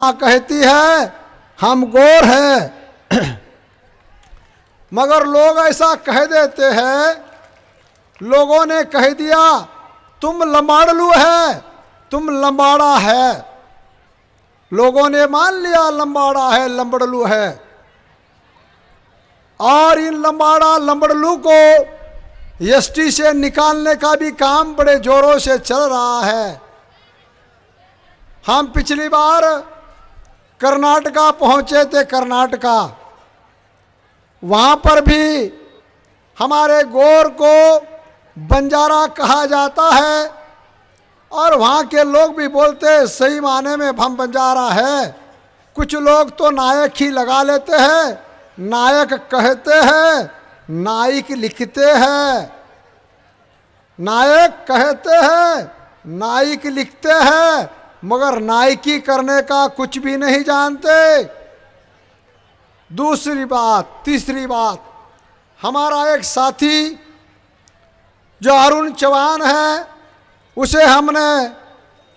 कहती है हम गोर हैं, मगर लोग ऐसा कह देते हैं, लोगों ने कह दिया तुम लंबाड़लू है, तुम लंबाड़ा है। लोगों ने मान लिया लंबाड़ा है, लंबड़लू है, और इन लंबाड़ा लंबड़लू को एसटी से निकालने का भी काम बड़े जोरों से चल रहा है। हम पिछली बार कर्नाटका पहुंचे थे, कर्नाटका, वहां पर भी हमारे गोर को बंजारा कहा जाता है और वहाँ के लोग भी बोलते हैं सही माने में हम बंजारा है। कुछ लोग तो नायक ही लगा लेते हैं, नायक कहते हैं, नायक लिखते हैं, नायक कहते हैं, नायक लिखते हैं, मगर नायकी करने का कुछ भी नहीं जानते। दूसरी बात, तीसरी बात, हमारा एक साथी जो अरुण चौहान है, उसे हमने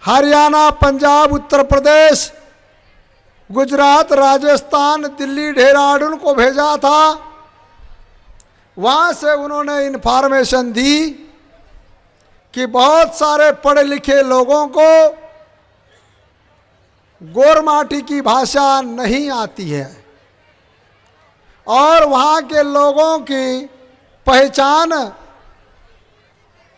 हरियाणा, पंजाब, उत्तर प्रदेश, गुजरात, राजस्थान, दिल्ली, देहरादून को भेजा था। वहाँ से उन्होंने इन्फॉर्मेशन दी कि बहुत सारे पढ़े लिखे लोगों को गोरमाटी की भाषा नहीं आती है और वहाँ के लोगों की पहचान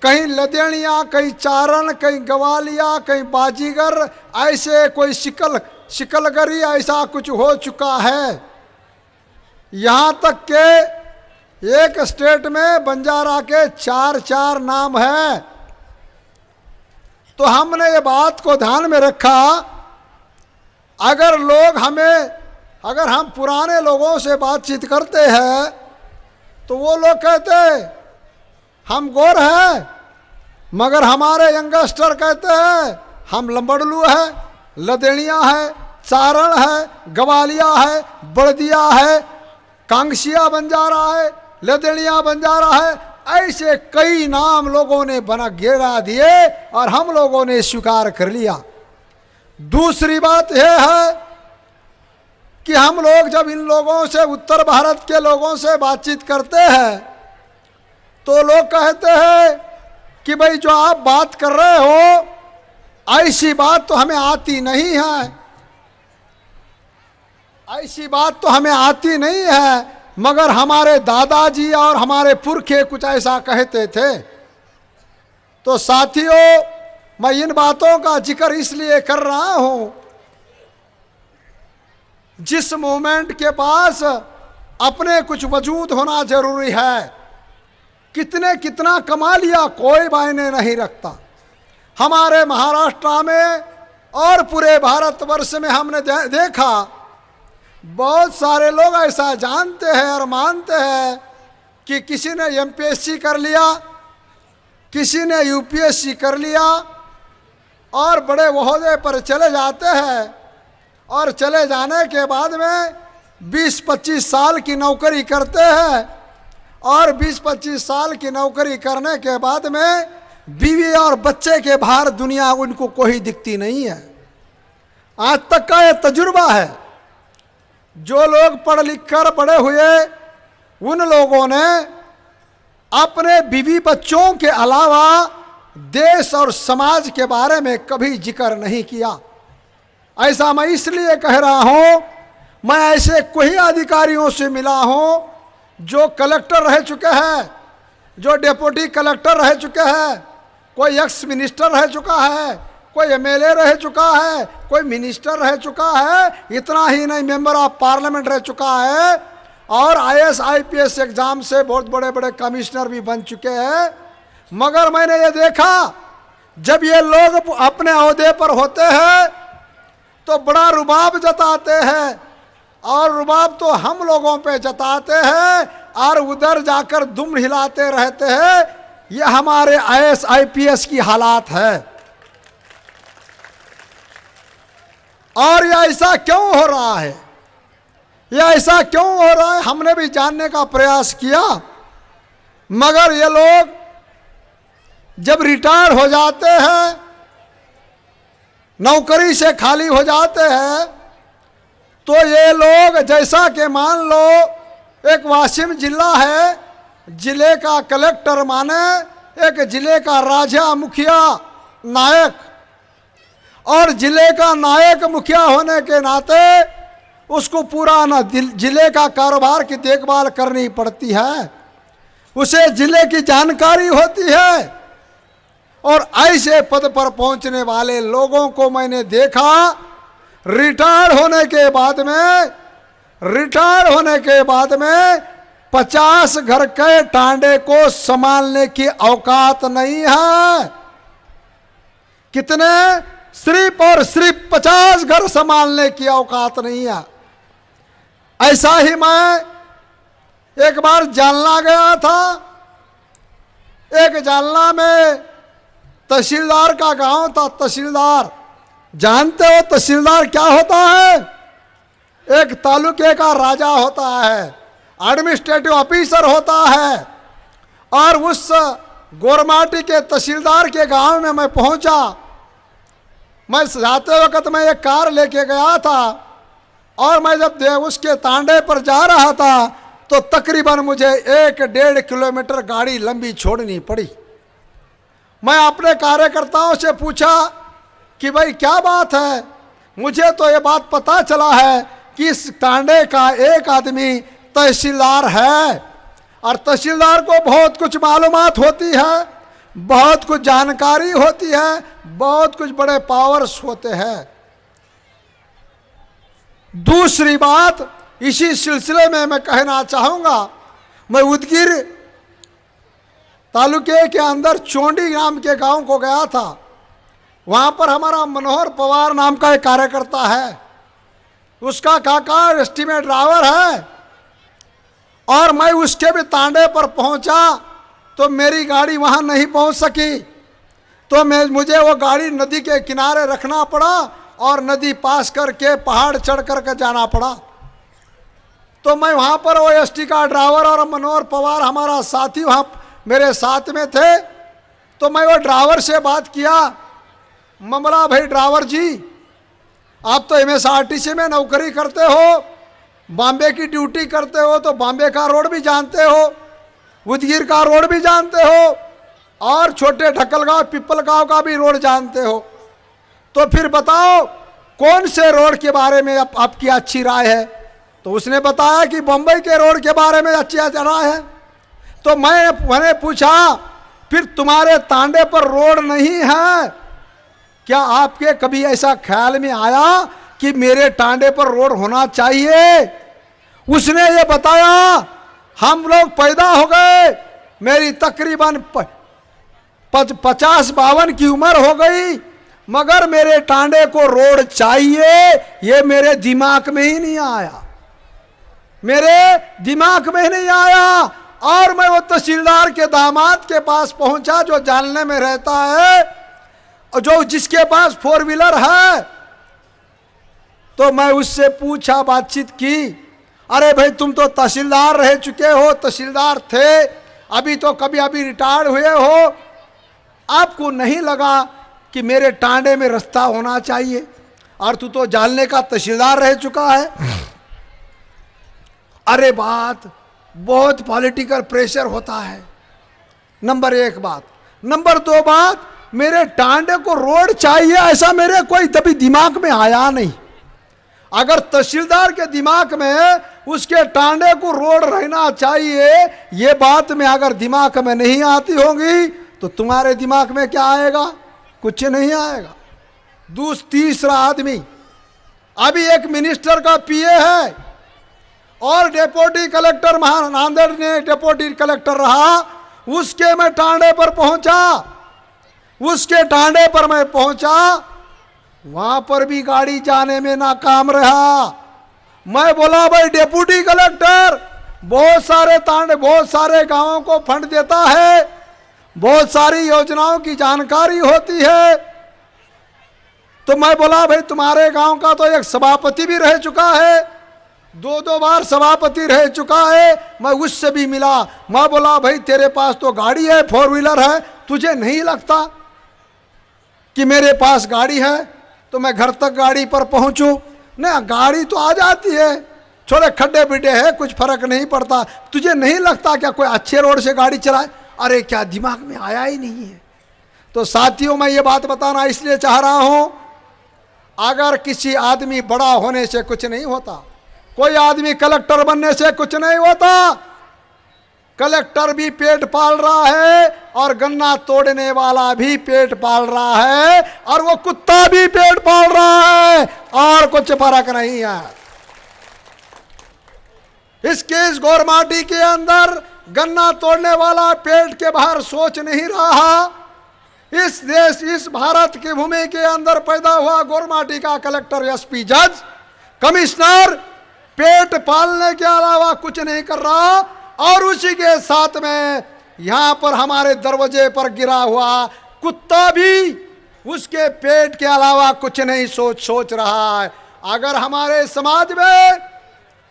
कहीं लदेड़िया, कहीं चारण, कहीं गवालिया, कहीं बाजीगर, ऐसे कोई शिकलगरी ऐसा कुछ हो चुका है। यहाँ तक के एक स्टेट में बंजारा के 4 नाम है। तो हमने ये बात को ध्यान में रखा, अगर हम पुराने लोगों से बातचीत करते हैं तो वो लोग कहते हम गोर हैं, मगर हमारे यंगस्टर कहते हैं हम लंबड़लू है, लदेड़िया है, चारण है, गवालिया है, बड़दिया है, कांगसिया बंजारा है, लदेड़िया बंजारा है। ऐसे कई नाम लोगों ने बना गिरा दिए और हम लोगों ने स्वीकार कर लिया। दूसरी बात यह है कि हम लोग जब इन लोगों से, उत्तर भारत के लोगों से बातचीत करते हैं तो लोग कहते हैं कि भाई जो आप बात कर रहे हो ऐसी बात तो हमें आती नहीं है, ऐसी बात तो हमें आती नहीं है, मगर हमारे दादाजी और हमारे पुरखे कुछ ऐसा कहते थे। तो साथियों, मैं इन बातों का जिक्र इसलिए कर रहा हूं, जिस मूवमेंट के पास अपने कुछ वजूद होना जरूरी है, कितना कमा लिया कोई मायने नहीं रखता। हमारे महाराष्ट्र में और पूरे भारतवर्ष में हमने देखा बहुत सारे लोग ऐसा जानते हैं और मानते हैं कि किसी ने एमपीएससी कर लिया, किसी ने यूपीएससी कर लिया और बड़े ओहदे पर चले जाते हैं और चले जाने के बाद में 20-25 साल की नौकरी करते हैं और 20-25 साल की नौकरी करने के बाद में बीवी और बच्चे के बाहर दुनिया उनको कोई दिखती नहीं है। आज तक का ये तजुर्बा है। जो लोग पढ़ लिख कर बड़े हुए, उन लोगों ने अपने बीवी बच्चों के अलावा देश और समाज के बारे में कभी जिक्र नहीं किया। ऐसा मैं इसलिए कह रहा हूं, मैं ऐसे कई अधिकारियों से मिला हूं जो कलेक्टर रह चुके हैं, जो डिप्टी कलेक्टर रह चुके हैं, कोई एक्स मिनिस्टर रह चुका है, कोई एमएलए रह चुका है, कोई मिनिस्टर रह चुका है, इतना ही नहीं मेंबर ऑफ पार्लियामेंट रह चुका है और आईएएस आईपीएस एग्जाम से बहुत बड़े बड़े कमिश्नर भी बन चुके हैं। मगर मैंने ये देखा, जब ये लोग अपने ओहदे पर होते हैं तो बड़ा रुबाब जताते हैं और रुबाब तो हम लोगों पे जताते हैं और उधर जाकर दुम हिलाते रहते हैं। ये हमारे आईएएस आईपीएस की हालात है। और ये ऐसा क्यों हो रहा है, ये ऐसा क्यों हो रहा है, हमने भी जानने का प्रयास किया, मगर ये लोग जब रिटायर हो जाते हैं, नौकरी से खाली हो जाते हैं, तो ये लोग जैसा कि मान लो एक वाशिम जिला है, जिले का कलेक्टर माने एक जिले का राजा मुखिया नायक, और जिले का नायक मुखिया होने के नाते उसको पूरा ना जिले का कारोबार की देखभाल करनी पड़ती है, उसे जिले की जानकारी होती है। और ऐसे पद पर पहुंचने वाले लोगों को मैंने देखा रिटायर होने के बाद में 50 घर के टांडे को संभालने की औकात नहीं है। कितने? सिर्फ और सिर्फ 50 घर संभालने की औकात नहीं है। ऐसा ही मैं एक बार जालना गया था। एक जालना में तहसीलदार का गांव था। तहसीलदार जानते हो तहसीलदार क्या होता है? एक तालुके का राजा होता है, एडमिनिस्ट्रेटिव ऑफिसर होता है। और उस गोरमाटी के तहसीलदार के गांव में मैं पहुंचा। मैं जाते वक्त मैं एक कार लेके गया था, और मैं जब उसके तांडे पर जा रहा था तो तकरीबन मुझे 1-1.5 किलोमीटर गाड़ी लंबी छोड़नी पड़ी। मैं अपने कार्यकर्ताओं से पूछा कि भाई क्या बात है? मुझे तो ये बात पता चला है कि इस तांडे का एक आदमी तहसीलदार है, और तहसीलदार को बहुत कुछ मालूमात होती है, बहुत कुछ जानकारी होती है, बहुत कुछ बड़े पावर्स होते हैं। दूसरी बात इसी सिलसिले में मैं कहना चाहूँगा, मैं उदगीर तालुके के अंदर चोंडी नाम के गांव को गया था। वहाँ पर हमारा मनोहर पवार नाम का एक कार्यकर्ता है, उसका काका एस्टीमेट ड्राइवर है। और मैं उसके भी तांडे पर पहुँचा तो मेरी गाड़ी वहाँ नहीं पहुँच सकी, तो मुझे वो गाड़ी नदी के किनारे रखना पड़ा और नदी पास करके पहाड़ चढ़ करके जाना पड़ा। तो मैं वहाँ पर वो एसटी का ड्राइवर और मनोहर पवार हमारा साथी वहाँ मेरे साथ में थे। तो मैं वो ड्राइवर से बात किया, ममला भाई ड्राइवर जी, आप तो MSRTC में नौकरी करते हो, बॉम्बे की ड्यूटी करते हो, तो बॉम्बे का रोड भी जानते हो, उदगीर का रोड भी जानते हो, और छोटे ढक्कलगांव पिपलगांव का भी रोड जानते हो। तो फिर बताओ कौन से रोड के बारे में आपकी अच्छी राय है? तो उसने बताया कि बम्बई के रोड के बारे में अच्छी राय है। तो मैंने पूछा फिर तुम्हारे तांडे पर रोड नहीं है क्या? आपके कभी ऐसा ख्याल में आया कि मेरे टांडे पर रोड होना चाहिए? उसने ये बताया हम लोग पैदा हो गए, मेरी तकरीबन 50-52 की उम्र हो गई, मगर मेरे टांडे को रोड चाहिए, ये मेरे दिमाग में ही नहीं आया, मेरे दिमाग में ही नहीं आया। और मैं वो तहसीलदार के दामाद के पास पहुंचा जो जालने में रहता है, और जो जिसके पास 4 व्हीलर है। तो मैं उससे पूछा, बातचीत की, अरे भाई तुम तो तहसीलदार रह चुके हो, तहसीलदार थे, अभी तो कभी अभी रिटायर्ड हुए हो, आपको नहीं लगा कि मेरे टांडे में रास्ता होना चाहिए? और तू तो जालने का तहसीलदार रह चुका है। अरे बात बहुत पॉलिटिकल प्रेशर होता है, नंबर 1 बात। नंबर 2 बात, मेरे टांडे को रोड चाहिए ऐसा मेरे कोई कभी दिमाग में आया नहीं। अगर तहसीलदार के दिमाग में उसके टांडे को रोड रहना चाहिए, ये बात में अगर दिमाग में नहीं आती होगी तो तुम्हारे दिमाग में क्या आएगा? कुछ नहीं आएगा। तीसरा आदमी, अभी एक मिनिस्टर का पीए है और डिप्टी कलेक्टर नांदेड़ ने डिप्टी कलेक्टर रहा, उसके मैं टांडे पर पहुंचा, उसके टांडे पर मैं पहुंचा, वहां पर भी गाड़ी जाने में नाकाम रहा। मैं बोला भाई डिप्टी कलेक्टर बहुत सारे तांडे, बहुत सारे गांवों को फंड देता है, बहुत सारी योजनाओं की जानकारी होती है। तो मैं बोला भाई तुम्हारे गांव का तो एक सभापति भी रह चुका है, 2 बार सभापति रह चुका है, मैं उससे भी मिला। मैं बोला भाई तेरे पास तो गाड़ी है, 4 व्हीलर है, तुझे नहीं लगता कि मेरे पास गाड़ी है तो मैं घर तक गाड़ी पर पहुंचूं? नहीं, गाड़ी तो आ जाती है, थोड़े खड्डे बिड्डे है, कुछ फर्क नहीं पड़ता। तुझे नहीं लगता क्या कोई अच्छे रोड से गाड़ी चलाए? अरे क्या दिमाग में आया ही नहीं है। तो साथियों, मैं ये बात बताना इसलिए चाह रहा हूं, अगर किसी आदमी बड़ा होने से कुछ नहीं होता, कोई आदमी कलेक्टर बनने से कुछ नहीं होता। कलेक्टर भी पेट पाल रहा है और गन्ना तोड़ने वाला भी पेट पाल रहा है और वो कुत्ता भी पेट पाल रहा है, और कुछ फर्क नहीं है। इस गोरमाटी के अंदर गन्ना तोड़ने वाला पेट के बाहर सोच नहीं रहा। इस देश, इस भारत की भूमि के अंदर पैदा हुआ गोरमाटी का कलेक्टर, एसपी, जज, कमिश्नर पेट पालने के अलावा कुछ नहीं कर रहा। और उसी के साथ में यहां पर हमारे दरवाजे पर गिरा हुआ कुत्ता भी उसके पेट के अलावा कुछ नहीं सोच रहा है। अगर हमारे समाज में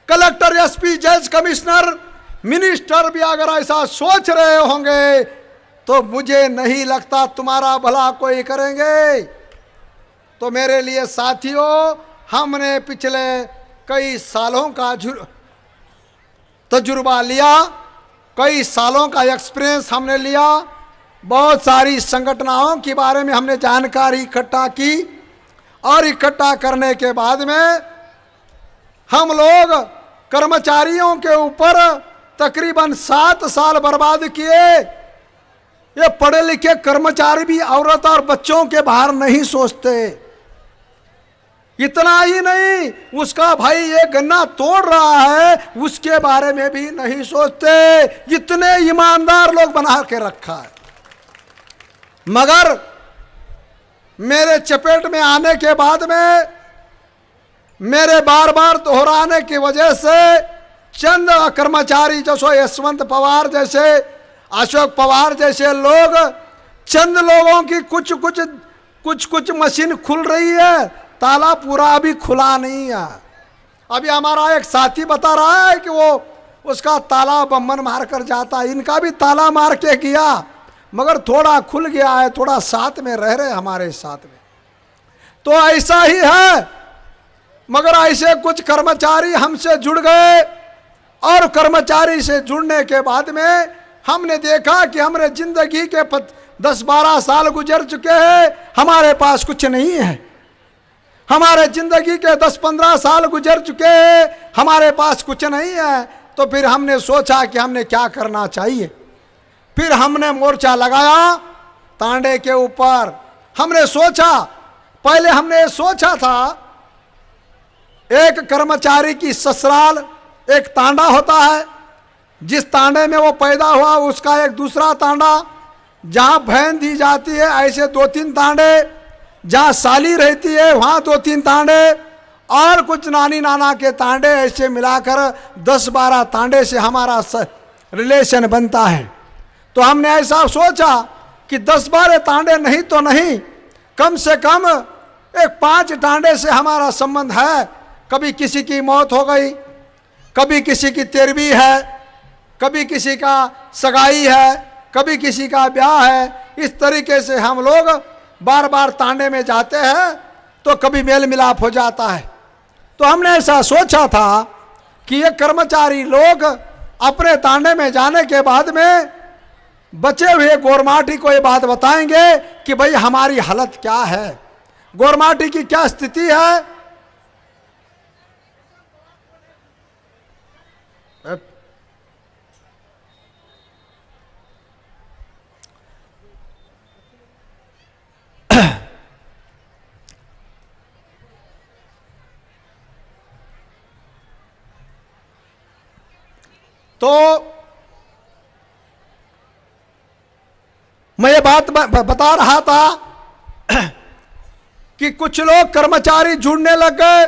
कलेक्टर, एसपी, जज, कमिश्नर, मिनिस्टर भी अगर ऐसा सोच रहे होंगे तो मुझे नहीं लगता तुम्हारा भला कोई करेंगे। तो मेरे लिए साथियों, हमने पिछले कई सालों का तजुर्बा लिया, कई सालों का एक्सपीरियंस हमने लिया, बहुत सारी संगठनों के बारे में हमने जानकारी इकट्ठा की, और इकट्ठा करने के बाद में हम लोग कर्मचारियों के ऊपर तकरीबन 7 साल बर्बाद किए। ये पढ़े लिखे कर्मचारी भी औरत और बच्चों के बाहर नहीं सोचते। इतना ही नहीं, उसका भाई ये गन्ना तोड़ रहा है उसके बारे में भी नहीं सोचते। इतने ईमानदार लोग बना के रखा है। मगर मेरे चपेट में आने के बाद में, मेरे बार बार दोहराने की वजह से चंद कर्मचारी जैसे यशवंत पवार जैसे, अशोक पवार जैसे लोग, चंद लोगों की कुछ मशीन खुल रही है, ताला पूरा अभी खुला नहीं है। अभी हमारा एक साथी बता रहा है कि वो उसका ताला बम्बन मार कर जाता है। इनका भी ताला मार के गया, मगर थोड़ा खुल गया है, थोड़ा साथ में रह रहे हमारे साथ में। तो ऐसा ही है। मगर ऐसे कुछ कर्मचारी हमसे जुड़ गए, और कर्मचारी से जुड़ने के बाद में हमने देखा कि हमारे जिंदगी के 10-12 साल गुजर चुके हैं, हमारे पास कुछ नहीं है। हमारे जिंदगी के 10-15 साल गुजर चुके हैं, हमारे पास कुछ नहीं है। तो फिर हमने सोचा कि हमने क्या करना चाहिए। फिर हमने मोर्चा लगाया तांडे के ऊपर। हमने सोचा, पहले हमने सोचा था एक कर्मचारी की ससुराल एक तांडा होता है, जिस तांडे में वो पैदा हुआ उसका एक दूसरा तांडा, जहाँ बहन दी जाती है ऐसे 2-3 तांडे, जहाँ साली रहती है वहाँ 2-3 तांडे, और कुछ नानी नाना के तांडे, ऐसे मिलाकर 10-12 तांडे से हमारा रिलेशन बनता है। तो हमने ऐसा सोचा कि 10-12 तांडे नहीं तो नहीं, कम से कम एक 5 तांडे से हमारा संबंध है। कभी किसी की मौत हो गई, कभी किसी की तेरवी है, कभी किसी का सगाई है, कभी किसी का ब्याह है। इस तरीके से हम लोग बार बार तांडे में जाते हैं, तो कभी मेल मिलाप हो जाता है। तो हमने ऐसा सोचा था कि ये कर्मचारी लोग अपने तांडे में जाने के बाद में बचे हुए गोरमाटी को ये बात बताएंगे कि भाई हमारी हालत क्या है, गोरमाटी की क्या स्थिति है। तो मैं ये बात बता रहा था कि कुछ लोग कर्मचारी जुड़ने लग गए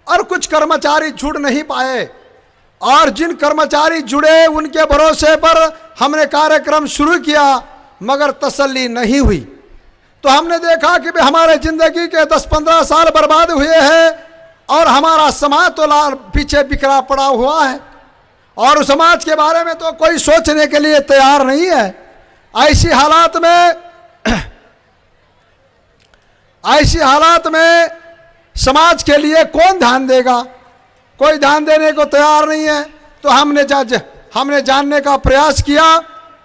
और कुछ कर्मचारी जुड़ नहीं पाए, और जिन कर्मचारी जुड़े उनके भरोसे पर हमने कार्यक्रम शुरू किया, मगर तसल्ली नहीं हुई। तो हमने देखा कि हमारे जिंदगी के 10-15 साल बर्बाद हुए हैं, और हमारा समाज तो पीछे बिखरा पड़ा हुआ है, और उस समाज के बारे में तो कोई सोचने के लिए तैयार नहीं है। ऐसी हालात में समाज के लिए कौन ध्यान देगा? कोई ध्यान देने को तैयार नहीं है। तो हमने जानने का प्रयास किया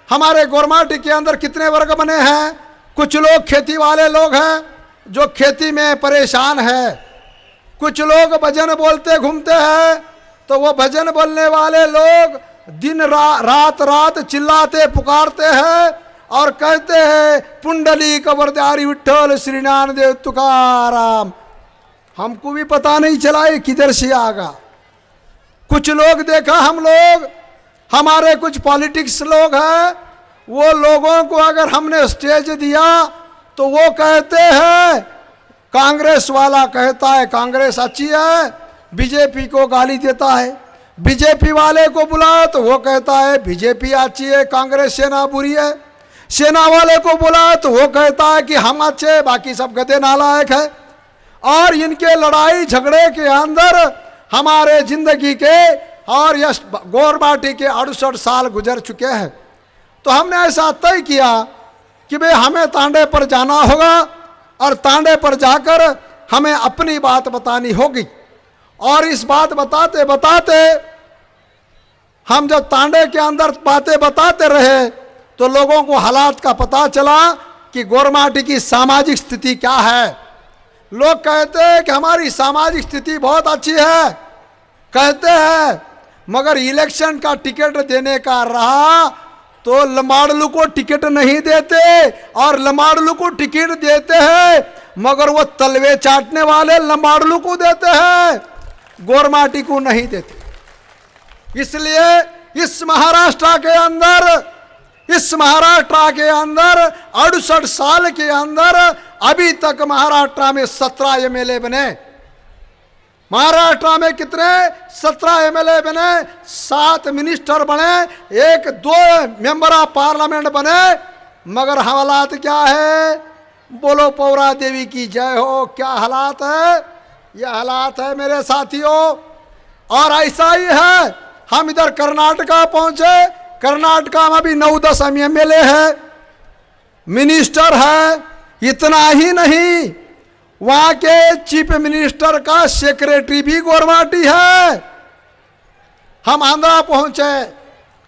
हमारे गोरमाटी के अंदर कितने वर्ग बने हैं। कुछ लोग खेती वाले लोग हैं जो खेती में परेशान है, कुछ लोग भजन बोलते घूमते हैं, तो वो भजन बोलने वाले लोग दिन रात चिल्लाते पुकारते हैं और कहते हैं पुंडलीक वरदारी विठ्ठल श्री नामदेव तुकाराम। हमको भी पता नहीं चला ये किधर से आगा। कुछ लोग देखा हम लोग, हमारे कुछ पॉलिटिक्स लोग हैं, वो लोगों को अगर हमने स्टेज दिया तो वो कहते हैं, कांग्रेस वाला कहता है कांग्रेस अच्छी है, बीजेपी को गाली देता है। बीजेपी वाले को बुलाया तो वो कहता है बीजेपी अच्छी है, कांग्रेस सेना बुरी है। सेना वाले को बुलाया तो वो कहता है कि हम अच्छे, बाकी सब गधे नालायक है। और इनके लड़ाई झगड़े के अंदर हमारे जिंदगी के और यश गोरमाटी के 68 साल गुजर चुके हैं। तो हमने ऐसा तय किया कि भाई हमें तांडे पर जाना होगा और तांडे पर जाकर हमें अपनी बात बतानी होगी। और इस बात बताते बताते हम जब तांडे के अंदर बातें बताते रहे तो लोगों को हालात का पता चला कि गोरमाटी की सामाजिक स्थिति क्या है। लोग कहते हैं कि हमारी सामाजिक स्थिति बहुत अच्छी है, कहते हैं, मगर इलेक्शन का टिकट देने का रहा तो लमाड़लू को टिकट नहीं देते, और लमाड़लू को टिकट देते हैं मगर वो तलवे चाटने वाले लमाड़लू को देते हैं, गोरमाटी को नहीं देते। इसलिए इस महाराष्ट्र के अंदर 68 साल के अंदर अभी तक महाराष्ट्र में 17 एमएलए बने। महाराष्ट्र में कितने? 17 एमएलए बने, 7 मिनिस्टर बने, 1-2 मेंबर ऑफ पार्लियामेंट बने। मगर हालात क्या है? बोलो पौरा देवी की जय हो। क्या हालात है? ये हालात है मेरे साथियों। और ऐसा ही है, हम इधर कर्नाटका पहुंचे, कर्नाटका में भी 9-10 एमएलए है, मिनिस्टर है। इतना ही नहीं, वहां के चीफ मिनिस्टर का सेक्रेटरी भी गोरमाटी है। हम आंध्रा पहुंचे,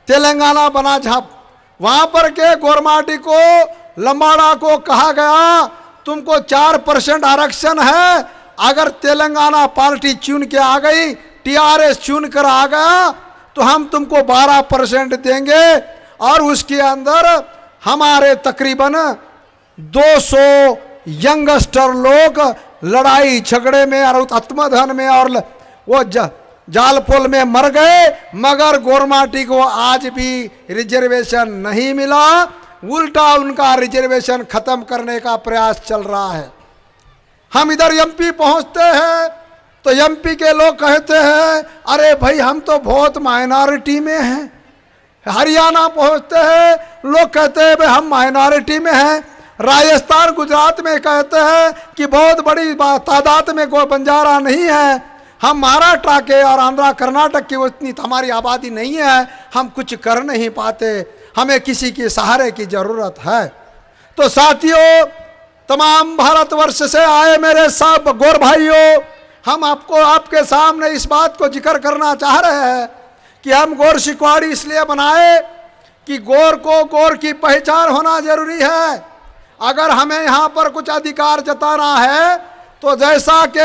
तेलंगाना बना झप, वहां पर के गोरमाटी को लंबाड़ा को कहा गया तुमको 4% आरक्षण है, अगर तेलंगाना पार्टी चुन के आ गई, टीआरएस चुन कर आ गया तो हम तुमको 12% देंगे। और उसके अंदर हमारे तकरीबन 200 यंगस्टर लोग लड़ाई झगड़े में और आत्मधन में और वो जालपोल में मर गए, मगर गोरमाटी को आज भी रिजर्वेशन नहीं मिला। उल्टा उनका रिजर्वेशन खत्म करने का प्रयास चल रहा है। हम इधर एमपी पहुंचते हैं तो एमपी के लोग कहते हैं अरे भाई हम तो बहुत माइनॉरिटी में हैं। हरियाणा पहुंचते हैं, लोग कहते हैं भाई हम माइनॉरिटी में हैं। राजस्थान गुजरात में कहते हैं कि बहुत बड़ी तादाद में कोई बंजारा नहीं है। हम महाराष्ट्र के और आंध्रा कर्नाटक की उतनी हमारी आबादी नहीं है, हम कुछ कर नहीं पाते, हमें किसी के सहारे की जरूरत है। तो साथियों, तमाम भारतवर्ष से आए मेरे सब गोर भाइयों, हम आपके सामने इस बात को जिक्र करना चाह रहे हैं कि हम गोर शिकवाड़ी इसलिए बनाए कि गोर को गोर की पहचान होना जरूरी है। अगर हमें यहाँ पर कुछ अधिकार जताना है तो जैसा कि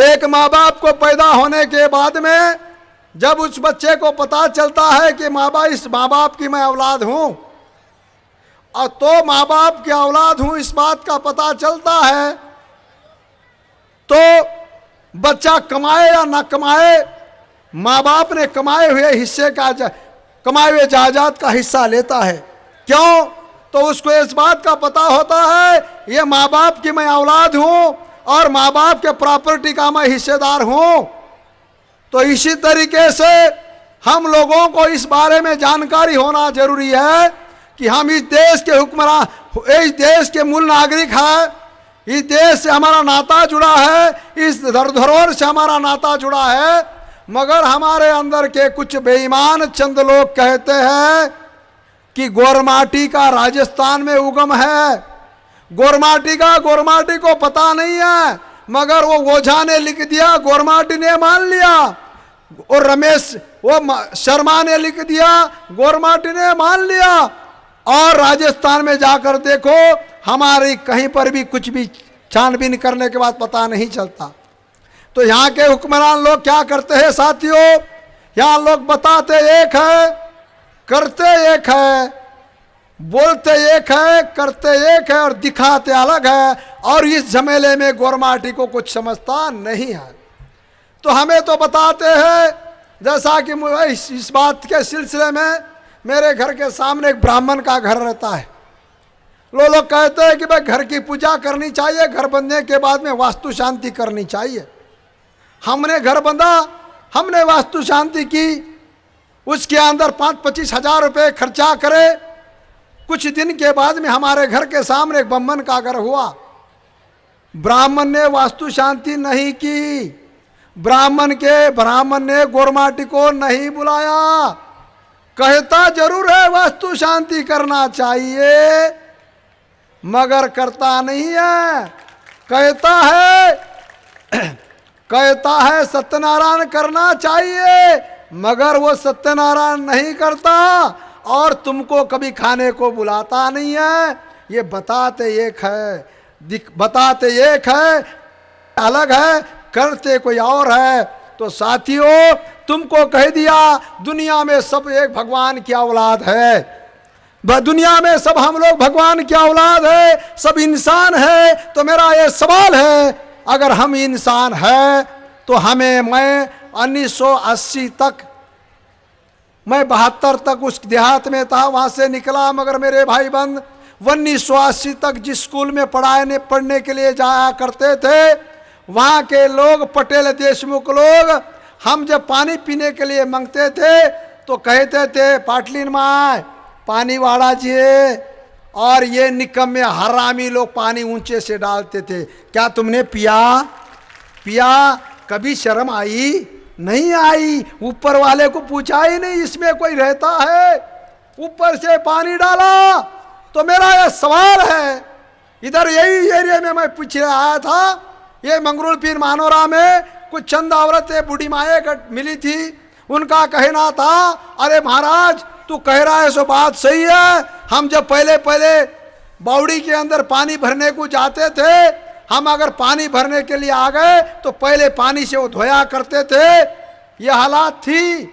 एक माँ बाप को पैदा होने के बाद में जब उस बच्चे को पता चलता है कि इस माँ बाप की मैं औलाद हूँ, और तो माँ बाप की औलाद हूँ इस बात का पता चलता है, तो बच्चा कमाए या ना कमाए, माँ बाप ने कमाए हुए हिस्से का कमाए हुए जायदाद का हिस्सा लेता है। क्यों? तो उसको इस बात का पता होता है ये माँ बाप की मैं औलाद हूँ और माँ बाप के प्रॉपर्टी का मैं हिस्सेदार हूँ। तो इसी तरीके से हम लोगों को इस बारे में जानकारी होना जरूरी है कि हम इस देश के हुक्मरान, इस देश के मूल नागरिक हैं, इस देश से हमारा नाता जुड़ा है, इस धरोहर से हमारा नाता जुड़ा है। मगर हमारे अंदर के कुछ बेईमान चंद लोग कहते हैं कि गोरमाटी का राजस्थान में उगम है, गोरमाटी का गोरमाटी को पता नहीं है, मगर वो ओझा ने लिख दिया, गोरमाटी ने मान लिया। और रमेश वो शर्मा ने लिख दिया, गोरमाटी ने मान लिया। और राजस्थान में जाकर देखो, हमारी कहीं पर भी कुछ भी छानबीन करने के बाद पता नहीं चलता। तो यहाँ के हुक्मरान लोग क्या करते हैं साथियों, यहाँ लोग बताते एक है, करते एक है, बोलते एक है, करते एक है और दिखाते अलग है। और इस झमेले में गोरमाटी को कुछ समझता नहीं है। तो हमें तो बताते हैं, जैसा कि इस बात के सिलसिले में मेरे घर के सामने एक ब्राह्मण का घर रहता है। लोग कहते हैं कि भाई घर की पूजा करनी चाहिए, घर बनने के बाद में वास्तु शांति करनी चाहिए। हमने घर बंधा, हमने वास्तु शांति की, उसके अंदर 5-25 हजार रुपये खर्चा करे। कुछ दिन के बाद में हमारे घर के सामने एक ब्राह्मण का घर हुआ। ब्राह्मण ने वास्तु शांति नहीं की, ब्राह्मण ने गोरमाटी को नहीं बुलाया। कहता जरूर है वास्तु शांति करना चाहिए, मगर करता नहीं है। कहता है सत्यनारायण करना चाहिए, मगर वो सत्यनारायण नहीं करता और तुमको कभी खाने को बुलाता नहीं है। ये बताते एक है, अलग है, करते कोई और है। तो साथियों, तुमको कह दिया दुनिया में सब एक भगवान की औलाद है, दुनिया में सब हम लोग भगवान की औलाद है, सब इंसान है। तो मेरा ये सवाल है, अगर हम इंसान है तो हमें, मैं 1980 तक, मैं 72 तक उस देहात में था, वहाँ से निकला, मगर मेरे भाई बंद 1980 तक जिस स्कूल में पढ़ने के लिए जाया करते थे, वहाँ के लोग, पटेल देशमुख लोग, हम जब पानी पीने के लिए मांगते थे तो कहते थे पाटलीन माँ पानी वाड़ा जी, और ये निकम्मे हरामी लोग पानी ऊंचे से डालते थे। क्या तुमने पिया? कभी शर्म आई? नहीं आई। ऊपर वाले को पूछा ही नहीं इसमें कोई रहता है, ऊपर से पानी डाला। तो मेरा यह सवाल है, इधर यही एरिया में मैं पूछ आया था, ये मंगरूल पीर मानोरा में कुछ चंद औरतें बूढ़ी माए मिली थी। उनका कहना था, अरे महाराज तू कह रहा है सो बात सही है, हम जब पहले बावड़ी के अंदर पानी भरने को जाते थे, हम अगर पानी भरने के लिए आ गए तो पहले पानी से वो धोया करते थे, ये हालात थी।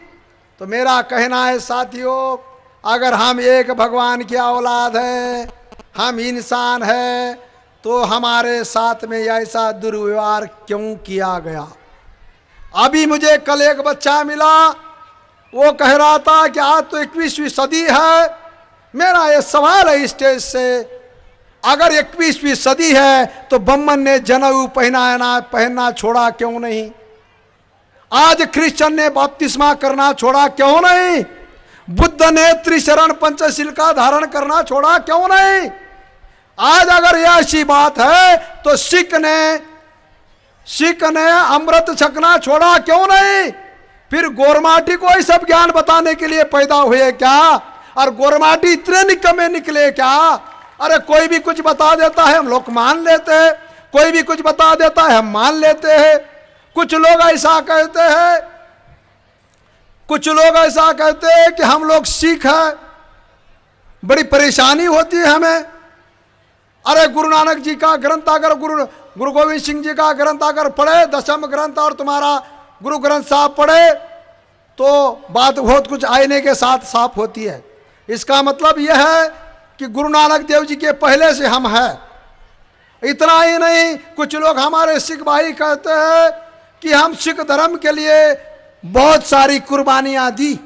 तो मेरा कहना है साथियों, अगर हम एक भगवान की औलाद है, हम इंसान है, तो हमारे साथ में ऐसा दुर्व्यवहार क्यों किया गया? अभी मुझे कल एक बच्चा मिला, वो कह रहा था कि आज तो 21वीं सदी है। मेरा ये सवाल है स्टेज से, अगर 21वीं सदी है तो बम्मन ने जनेऊ पहनना छोड़ा क्यों नहीं? आज क्रिश्चियन ने बपतिस्मा करना छोड़ा क्यों नहीं? बुद्ध ने त्रिशरण पंचशील का धारण करना छोड़ा क्यों नहीं? आज अगर यह ऐसी बात है तो सिख ने अमृत छकना छोड़ा क्यों नहीं? फिर गोरमाटी को ही सब ज्ञान बताने के लिए पैदा हुए क्या? और गोरमाटी इतने निकम्मे निकले क्या? अरे कोई भी कुछ बता देता है हम लोग मान लेते हैं, कोई भी कुछ बता देता है हम मान लेते हैं। कुछ लोग ऐसा कहते हैं कि हम लोग सिख हैं, बड़ी परेशानी होती है हमें। अरे गुरु नानक जी का ग्रंथ अगर गुरु गोविंद सिंह जी का ग्रंथ अगर पढ़े, दशम ग्रंथ, और तुम्हारा गुरु ग्रंथ साहब पढ़े, तो बात बहुत कुछ आईने के साथ साफ होती है। इसका मतलब यह है कि गुरु नानक देव जी के पहले से हम हैं। इतना ही नहीं, कुछ लोग हमारे सिख भाई कहते हैं कि हम सिख धर्म के लिए बहुत सारी कुर्बानियाँ दी,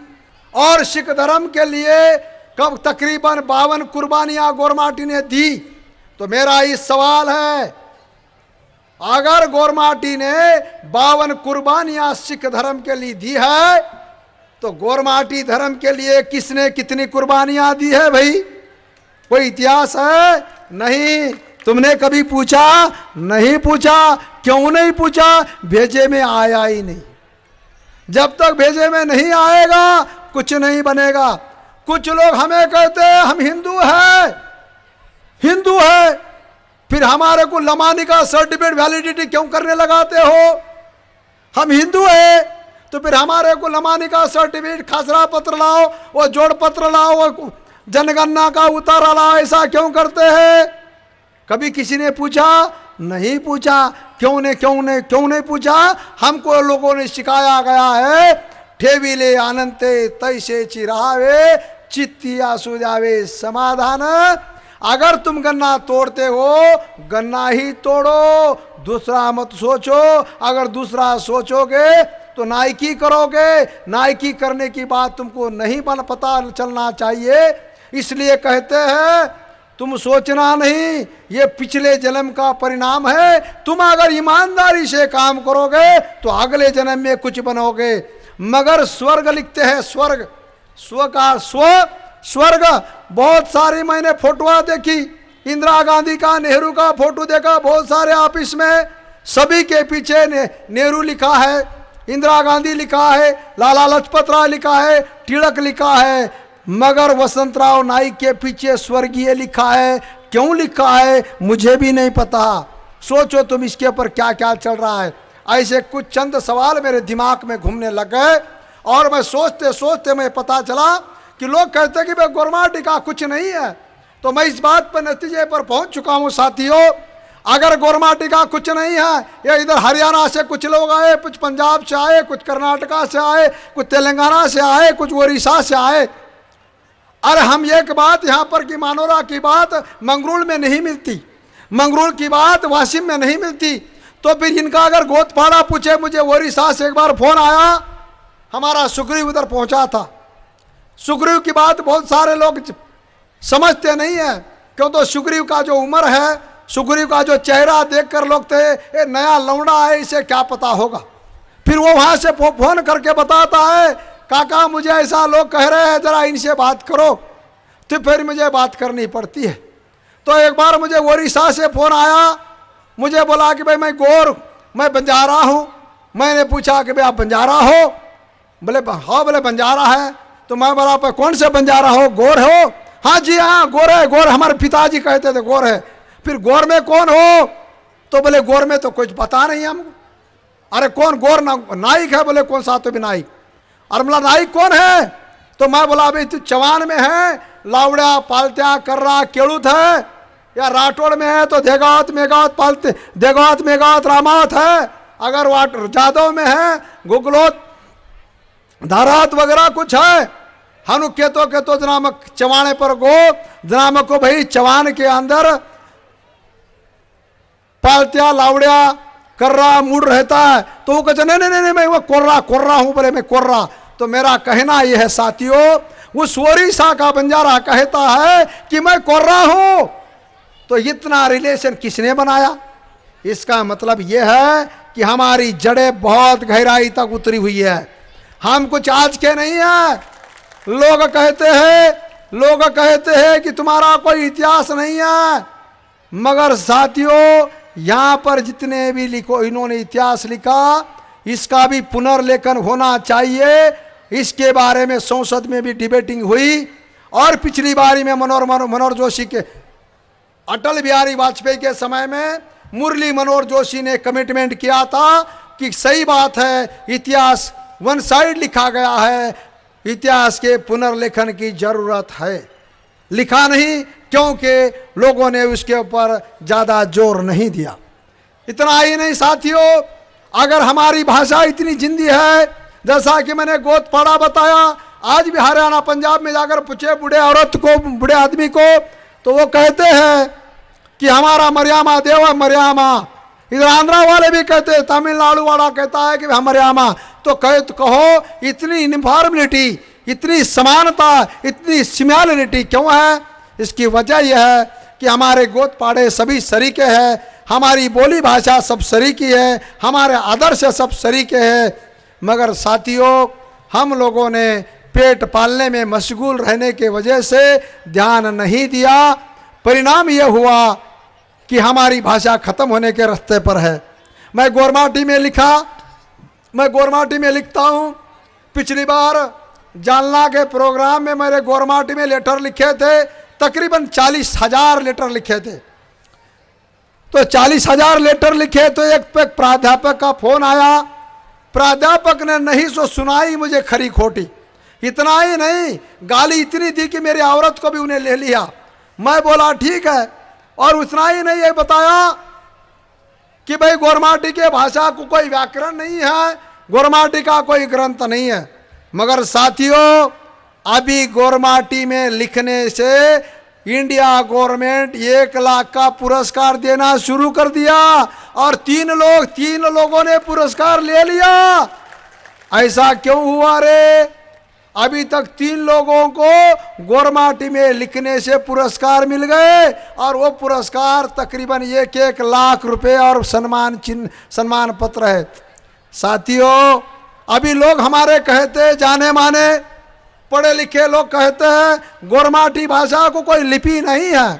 और सिख धर्म के लिए कब तकरीबन 52 कुर्बानियाँ गोरमाटी ने दी। तो मेरा ये सवाल है, अगर गोरमाटी ने 52 कुर्बानियाँ सिख धर्म के लिए दी है, तो गोरमाटी धर्म के लिए किसने कितनी कुर्बानियाँ दी है भाई? कोई इतिहास है? नहीं। तुमने कभी पूछा? नहीं पूछा। क्यों नहीं पूछा? भेजे में आया ही नहीं। जब तक भेजे में नहीं आएगा कुछ नहीं बनेगा। कुछ लोग हमें कहते हैं हम हिंदू है, फिर हमारे को लमानी का सर्टिफिकेट वैलिडिटी क्यों करने लगाते हो? हम हिंदू है तो फिर हमारे को लमानी का सर्टिफिकेट, खसरा पत्र लाओ, वो जोड़ पत्र लाओ, वो जनगणना का उतारा लाओ, ऐसा क्यों करते हैं? कभी किसी ने पूछा? नहीं पूछा। क्यों नहीं पूछा? हमको लोगों ने सिखाया गया है, ठेविले अनंते तैसे चिरावे चित्ती आसु जावे समाधान। अगर तुम गन्ना तोड़ते हो, गन्ना ही तोड़ो, दूसरा मत सोचो। अगर दूसरा सोचोगे तो नाइकी करोगे। नाइकी करने की बात तुमको नहीं पता चलना चाहिए। इसलिए कहते हैं तुम सोचना नहीं, ये पिछले जन्म का परिणाम है। तुम अगर ईमानदारी से काम करोगे तो अगले जन्म में कुछ बनोगे। मगर स्वर्ग लिखते हैं, स्वर्ग, स्व का स्वर्ग। बहुत सारी मैंने फोटोआ देखी, इंदिरा गांधी का, नेहरू का फोटो देखा बहुत सारे ऑफिस में, सभी के पीछे नेहरू लिखा है, इंदिरा गांधी लिखा है, लाला लाजपत राय लिखा है, तिलक लिखा है, मगर वसंतराव नाइक के पीछे स्वर्गीय लिखा है। क्यों लिखा है मुझे भी नहीं पता। सोचो तुम इसके ऊपर क्या क्या चल रहा है। ऐसे कुछ चंद सवाल मेरे दिमाग में घूमने लग गए और मैं सोचते सोचते मैं पता चला कि लोग कहते हैं कि भाई गोरमाटी का कुछ नहीं है। तो मैं इस बात पर नतीजे पर पहुंच चुका हूं साथियों, अगर गोरमाटी का कुछ नहीं है, ये इधर हरियाणा से कुछ लोग आए, कुछ पंजाब से आए, कुछ कर्नाटका से आए, कुछ तेलंगाना से आए, कुछ उड़ीसा से आए। अरे हम एक बात यहाँ पर की मानोरा की बात मंगरूल में नहीं मिलती, मंगरूल की बात वासिम में नहीं मिलती। तो फिर इनका अगर गोदफाड़ा पूछे, मुझे उड़ीसा से एक बार फोन आया, हमारा सुग्रीव उधर पहुंचा था। सुग्रीव की बात बहुत सारे लोग समझते नहीं है, क्यों तो सुग्रीव का जो उम्र है, सुग्रीव का जो चेहरा देखकर लोग थे ये नया लौंडा है, इसे क्या पता होगा। फिर वो वहां से फोन करके बताता है, काका मुझे ऐसा लोग कह रहे हैं, जरा इनसे बात करो। तो फिर मुझे बात करनी पड़ती है। तो एक बार मुझे उड़ीसा से फोन आया, मुझे बोला कि भाई मैं बंजारा हूँ। मैंने पूछा कि भाई आप बंजारा हो? बोले हाँ। बोले बंजारा है? तो मैं बोला पर कौन से बंजारा हो, गोर हो? हाँ जी हाँ गोर है, गोर हमारे पिताजी कहते थे गोर है। फिर गोर में कौन हो? तो बोले गोर में तो कुछ पता नहीं हमको। अरे कौन गोर? नाइक है। बोले कौन सा? तो भी नाइक। और बोला नाइक कौन है? तो मैं बोला अभी तू चवान में है, लावड़ा पालत्या कर्रा केड़ूत है, या राठौड़ में है तो देगावत मेगावत पालते, देगावत मेगावत रामावत है। अगर वाट जादव में है गुगलोत धारात वगैरह कुछ है। हनु केतो जनामक चवाने पर गो जनामक को भाई चवान के अंदर पालत्या लावड़िया कर्रा मूड रहता है। तो वो कहते नहीं मैं वो कोर्रा हूं। बोले मैं कोर्रा। तो मेरा कहना यह है साथियों, उस उड़ीसा का बंजारा कहता है कि मैं कोर्रा हूं। तो इतना रिलेशन किसने बनाया? इसका मतलब यह है कि हमारी जड़ें बहुत गहराई तक उतरी हुई है। हम कुछ आज के नहीं है। लोग कहते हैं कि तुम्हारा कोई इतिहास नहीं है, मगर साथियों यहाँ पर जितने भी लिखो इन्होंने इतिहास लिखा, इसका भी पुनर्लेखन होना चाहिए। इसके बारे में संसद में भी डिबेटिंग हुई और पिछली बारी में मनोहर जोशी के, अटल बिहारी वाजपेयी के समय में मुरली मनोहर जोशी ने कमिटमेंट किया था कि सही बात है, इतिहास वन साइड लिखा गया है, इतिहास के पुनर्लेखन की जरूरत है। लिखा नहीं क्योंकि लोगों ने उसके ऊपर ज़्यादा जोर नहीं दिया। इतना ही नहीं साथियों, अगर हमारी भाषा इतनी जिंदी है, जैसा कि मैंने गोदफाड़ा बताया, आज भी हरियाणा पंजाब में जाकर पूछे बूढ़े औरत को, बूढ़े आदमी को, तो वो कहते हैं कि हमारा मरियामा देवा मरियामा। इधर आंध्रा वाले भी कहते हैं, तमिलनाडु वाला कहता है कि मरियामा। तो कहो इतनी यूनिफॉर्मिलिटी, इतनी समानता, इतनी सिमिलरिटी क्यों है? इसकी वजह यह है कि हमारे गोदपाड़े सभी सरीके हैं, हमारी बोली भाषा सब सरीकी है, हमारे आदर्श सब सरीके हैं। मगर साथियों हम लोगों ने पेट पालने में मशगूल रहने के वजह से ध्यान नहीं दिया। परिणाम यह हुआ कि हमारी भाषा खत्म होने के रास्ते पर है। मैं गोरमाटी में लिखता हूँ। पिछली बार जालना के प्रोग्राम में मेरे गोरमाटी में लेटर लिखे थे, तकरीबन 40,000 लेटर लिखे थे। तो 40,000 लेटर लिखे तो एक पे प्राध्यापक का फोन आया। प्राध्यापक ने नहीं सो सुनाई मुझे खरी खोटी। इतना ही नहीं, गाली इतनी दी कि मेरी औरत को भी उन्हें ले लिया। मैं बोला ठीक है। और उतना ही नहीं, ये बताया कि भाई गोरमाटी के भाषा को कोई व्याकरण नहीं है, गोरमाटी का कोई ग्रंथ नहीं है। मगर साथियों, अभी गोरमाटी में लिखने से इंडिया गवर्नमेंट 1 लाख का पुरस्कार देना शुरू कर दिया और 3 लोगों ने पुरस्कार ले लिया। ऐसा क्यों हुआ रे? अभी तक 3 लोगों को गोरमाटी में लिखने से पुरस्कार मिल गए और वो पुरस्कार तकरीबन 1 लाख रुपए और सम्मान चिन्ह, सम्मान पत्र है। साथियों, अभी लोग हमारे कहते, जाने माने पढ़े लिखे लोग कहते हैं गोरमाटी भाषा को कोई लिपि नहीं है,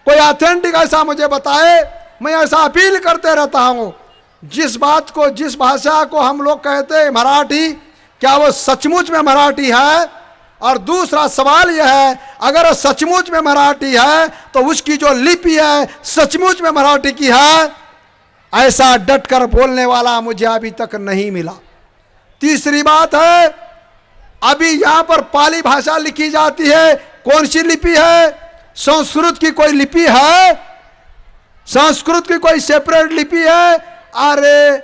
कोई ऑथेंटिक ऐसा मुझे बताए। मैं ऐसा अपील करते रहता हूँ, जिस बात को, जिस भाषा को हम लोग कहते हैं मराठी, क्या वो सचमुच में मराठी है? और दूसरा सवाल यह है, अगर सचमुच में मराठी है तो उसकी जो लिपि है सचमुच में मराठी की है? ऐसा डटकर बोलने वाला मुझे अभी तक नहीं मिला। तीसरी बात है, अभी यहां पर पाली भाषा लिखी जाती है। कौन सी लिपि है? संस्कृत की कोई लिपि है? संस्कृत की कोई सेपरेट लिपि है? अरे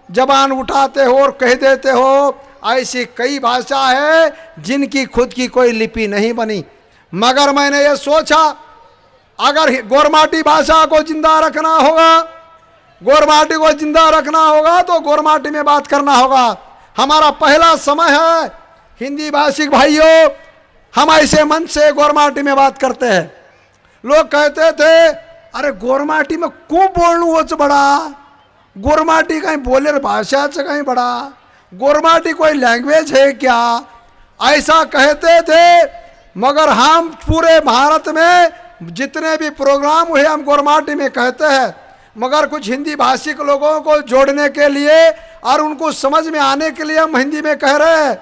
जबान उठाते हो और कह देते हो। ऐसी कई भाषा है जिनकी खुद की कोई लिपि नहीं बनी। मगर मैंने ये सोचा, अगर गोरमाटी भाषा को जिंदा रखना होगा, गोरमाटी को जिंदा रखना होगा तो गोरमाटी में बात करना होगा। हमारा पहला समय है। हिंदी भाषिक भाइयों, हम ऐसे मन से गोरमाटी में बात करते हैं। लोग कहते थे अरे गोरमाटी में क्यों बोलूं, वो बड़ा गोरमाटी कहीं बोले भाषा से कहीं बड़ा, गोरमाटी कोई लैंग्वेज है क्या? ऐसा कहते थे। मगर हम पूरे भारत में जितने भी प्रोग्राम हुए हम गोरमाटी में कहते हैं। मगर कुछ हिंदी भाषिक लोगों को जोड़ने के लिए और उनको समझ में आने के लिए हम हिंदी में कह रहे हैं।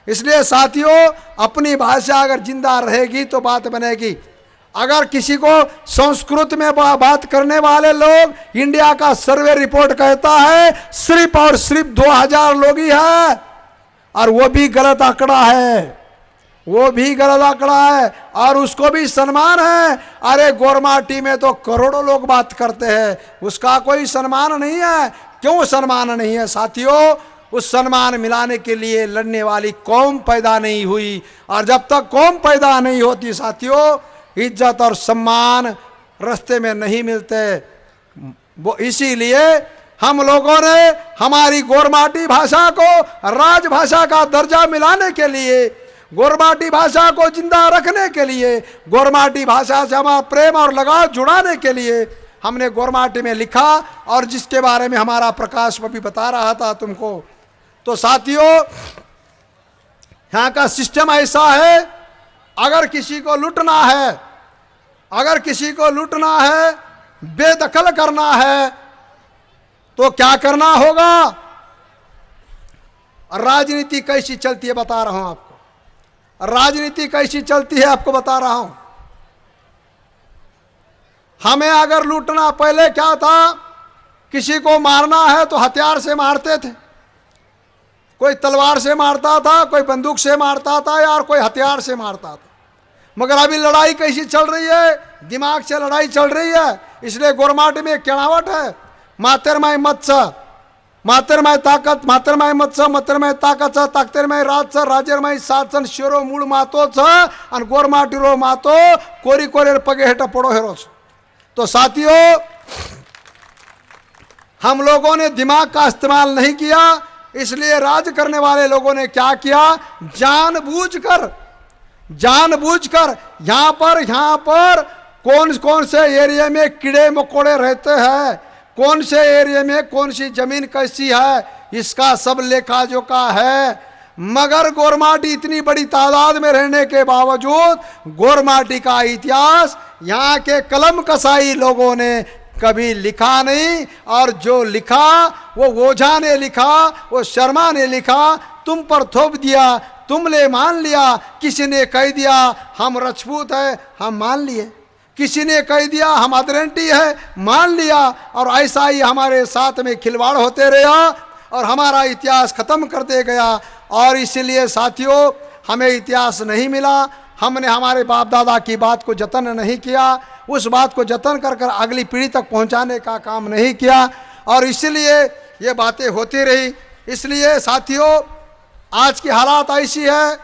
इसलिए साथियों, अपनी भाषा अगर जिंदा रहेगी तो बात बनेगी। अगर किसी को संस्कृत में बात करने वाले लोग, इंडिया का सर्वे रिपोर्ट कहता है सिर्फ और सिर्फ 2000 लोग ही है, और वो भी गलत आंकड़ा है, वो भी गलत आंकड़ा है और उसको भी सम्मान है। अरे गोरमाटी में तो करोड़ों लोग बात करते हैं, उसका कोई सम्मान नहीं है। क्यों सम्मान नहीं है साथियों? उस सम्मान मिलाने के लिए लड़ने वाली कौम पैदा नहीं हुई, और जब तक कौम पैदा नहीं होती साथियों, इज्जत और सम्मान रास्ते में नहीं मिलते। वो इसीलिए हम लोगों ने हमारी गोरमाटी भाषा को राजभाषा का दर्जा मिलाने के लिए, गोरमाटी भाषा को जिंदा रखने के लिए, गोरमाटी भाषा से हमारा प्रेम और लगाव जुड़ाने के लिए हमने गोरमाटी में लिखा, और जिसके बारे में हमारा प्रकाश भी बता रहा था तुमको। तो साथियों, यहाँ का सिस्टम ऐसा है, अगर किसी को लूटना है, अगर किसी को लूटना है, बेदखल करना है, तो क्या करना होगा? राजनीति कैसी चलती है बता रहा हूं आपको। राजनीति कैसी चलती है आपको बता रहा हूं। हमें अगर लूटना, पहले क्या था, किसी को मारना है तो हथियार से मारते थे। कोई तलवार से मारता था, कोई बंदूक से मारता था, या कोई हथियार से मारता था। मगर अभी लड़ाई कैसी चल रही है? दिमाग से लड़ाई चल रही है। इसलिए गोरमाटी में केणावट है, मातेरमाय मत्स, मातेरमाय ताकत, मातेरमाय मत्स, मातेरमाय ताकत, ताकतेरमाय राज, राजेरमाय सातसन, शिरो मूळ मातो छ, और गोरमाटी रो मातो कोरी कोरे पगे हेठ पड़ो हेरो। तो साथियों, हम लोगों ने दिमाग का इस्तेमाल नहीं किया, इसलिए राज करने वाले लोगों ने क्या किया? जानबूझकर यहाँ पर कौन कौन से एरिया में कीड़े मकोड़े रहते हैं, कौन से एरिया में कौन सी जमीन कैसी है, इसका सब लेखा जोखा है। मगर गोरमाटी इतनी बड़ी तादाद में रहने के बावजूद गोरमाटी का इतिहास यहाँ के कलम कसाई लोगों ने कभी लिखा नहीं, और जो लिखा वो ओझा ने लिखा, वो शर्मा ने लिखा, तुम पर थोप दिया, तुमने मान लिया। किसी ने कह दिया हम राजपूत है, हम मान लिए। किसी ने कह दिया हम अदरंटी है, मान लिया, और ऐसा ही हमारे साथ में खिलवाड़ होते रहा और हमारा इतिहास खत्म कर दे गया। और इसलिए साथियों, हमें इतिहास नहीं मिला, हमने हमारे बाप दादा की बात को जतन नहीं किया, उस बात को जतन कर कर अगली पीढ़ी तक पहुंचाने का काम नहीं किया, और इसलिए ये बातें होती रही। इसलिए साथियों, आज की हालात ऐसी है,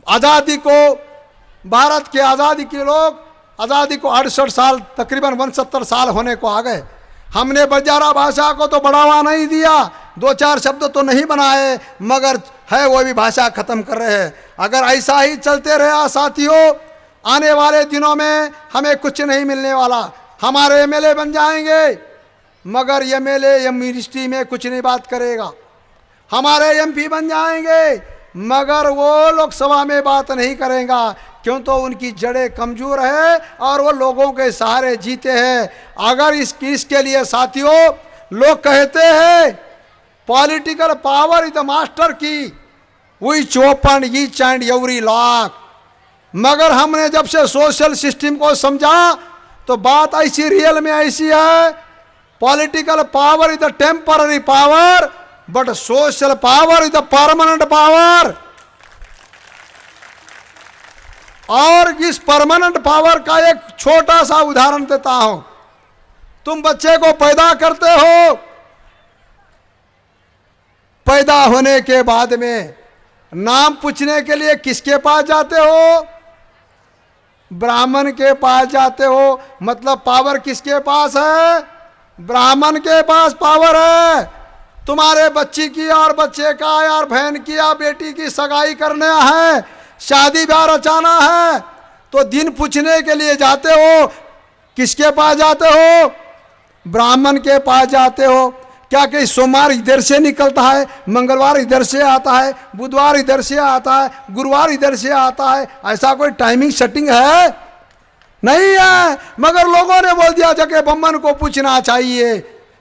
आज़ादी को, भारत के आज़ादी के लोग आज़ादी को 68 साल, तकरीबन 69 साल होने को आ गए। हमने बंजारा भाषा को तो बढ़ावा नहीं दिया, 2-4 शब्द तो नहीं बनाए, मगर है वो भी भाषा खत्म कर रहे हैं। अगर ऐसा ही चलते रहा साथियों, आने वाले दिनों में हमें कुछ नहीं मिलने वाला। हमारे एमएलए बन जाएंगे, मगर एमएलए या मिनिस्ट्री में कुछ नहीं बात करेगा। हमारे एमपी बन जाएंगे, मगर वो लोकसभा में बात नहीं करेगा, क्यों तो उनकी जड़ें कमजोर है और वो लोगों के सहारे जीते हैं। अगर इसके लिए साथियों, लोग कहते हैं political power is the master key, which open each and every lock. मगर हमने जब से सोशल सिस्टम को समझा तो बात ऐसी रियल में ऐसी है, political power is the temporary power but social power is the permanent power. और इस परमानेंट पावर का एक छोटा सा उदाहरण देता हूं। तुम बच्चे को पैदा करते हो, पैदा होने के बाद में नाम पूछने के लिए किसके पास जाते हो? ब्राह्मण के पास जाते हो। मतलब पावर किसके पास है? ब्राह्मण के पास पावर है। तुम्हारे बच्ची की और बच्चे का और बहन की या बेटी की सगाई करना है, शादी ब्याह रचाना है, तो दिन पूछने के लिए जाते हो, किसके पास जाते हो? ब्राह्मण के पास जाते हो। क्या कि सोमवार इधर से निकलता है, मंगलवार इधर से आता है, बुधवार इधर से आता है, गुरुवार इधर से आता है, ऐसा कोई टाइमिंग सेटिंग है? नहीं है। मगर लोगों ने बोल दिया जगह ब्राह्मण को पूछना चाहिए।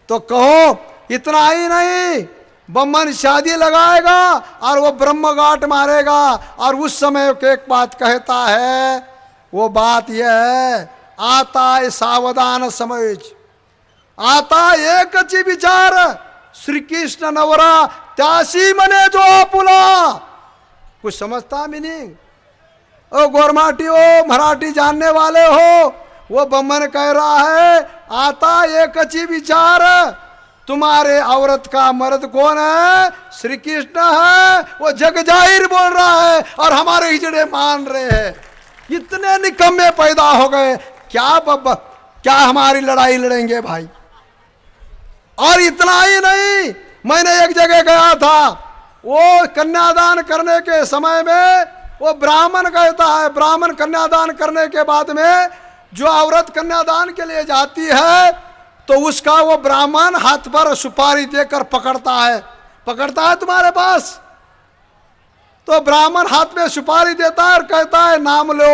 तो कहो, इतना ही नहीं, ब्राह्मण शादी लगाएगा और वो ब्रह्म गाट मारेगा, और उस समय एक बात कहता है, वो बात यह है, आता है सावधान समझ, आता एकची विचार, श्री कृष्ण नवरा त्यासी मने जो आपुला। कुछ समझता मीनिंग? ओ गोरमाटी हो, मराठी जानने वाले हो, वो ब्राह्मण कह रहा है, आता एकची विचार, तुम्हारे औरत का मर्द कौन है? श्री कृष्ण है। वो जग जाहिर बोल रहा है और हमारे हिजड़े मान रहे हैं। इतने निकम्मे पैदा हो गए, क्या हमारी लड़ाई लड़ेंगे भाई? और इतना ही नहीं, मैंने एक जगह गया था, वो कन्यादान करने के समय में वो ब्राह्मण कहता है, ब्राह्मण कन्यादान करने के बाद में जो औरत कन्यादान के लिए जाती है तो उसका वो ब्राह्मण हाथ पर सुपारी देकर पकड़ता है तुम्हारे पास। तो ब्राह्मण हाथ में सुपारी देता है और कहता है नाम लो।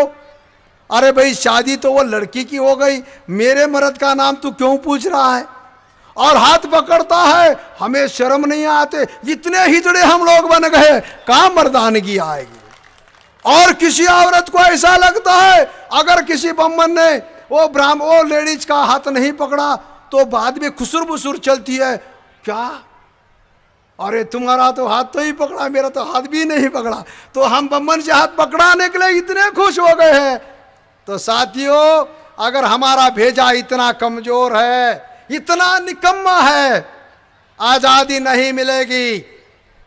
अरे भाई, शादी तो वो लड़की की हो गई, मेरे मर्द का नाम तू क्यों पूछ रहा है? और हाथ पकड़ता है। हमें शर्म नहीं आते? इतने हिजड़े हम लोग बन गए, कहां मर्दानगी आएगी? और किसी औरत को ऐसा लगता है, अगर किसी ब्राह्मण ने वो लेडीज का हाथ नहीं पकड़ा तो बाद में खुसुर बुसुर चलती है, क्या अरे तुम्हारा तो हाथ तो ही पकड़ा, मेरा तो हाथ भी नहीं पकड़ा। तो हम ब्राह्मण से हाथ पकड़ाने के लिए इतने खुश हो गए हैं। तो साथियों, अगर हमारा भेजा इतना कमजोर है, इतना निकम्मा है, आजादी नहीं मिलेगी।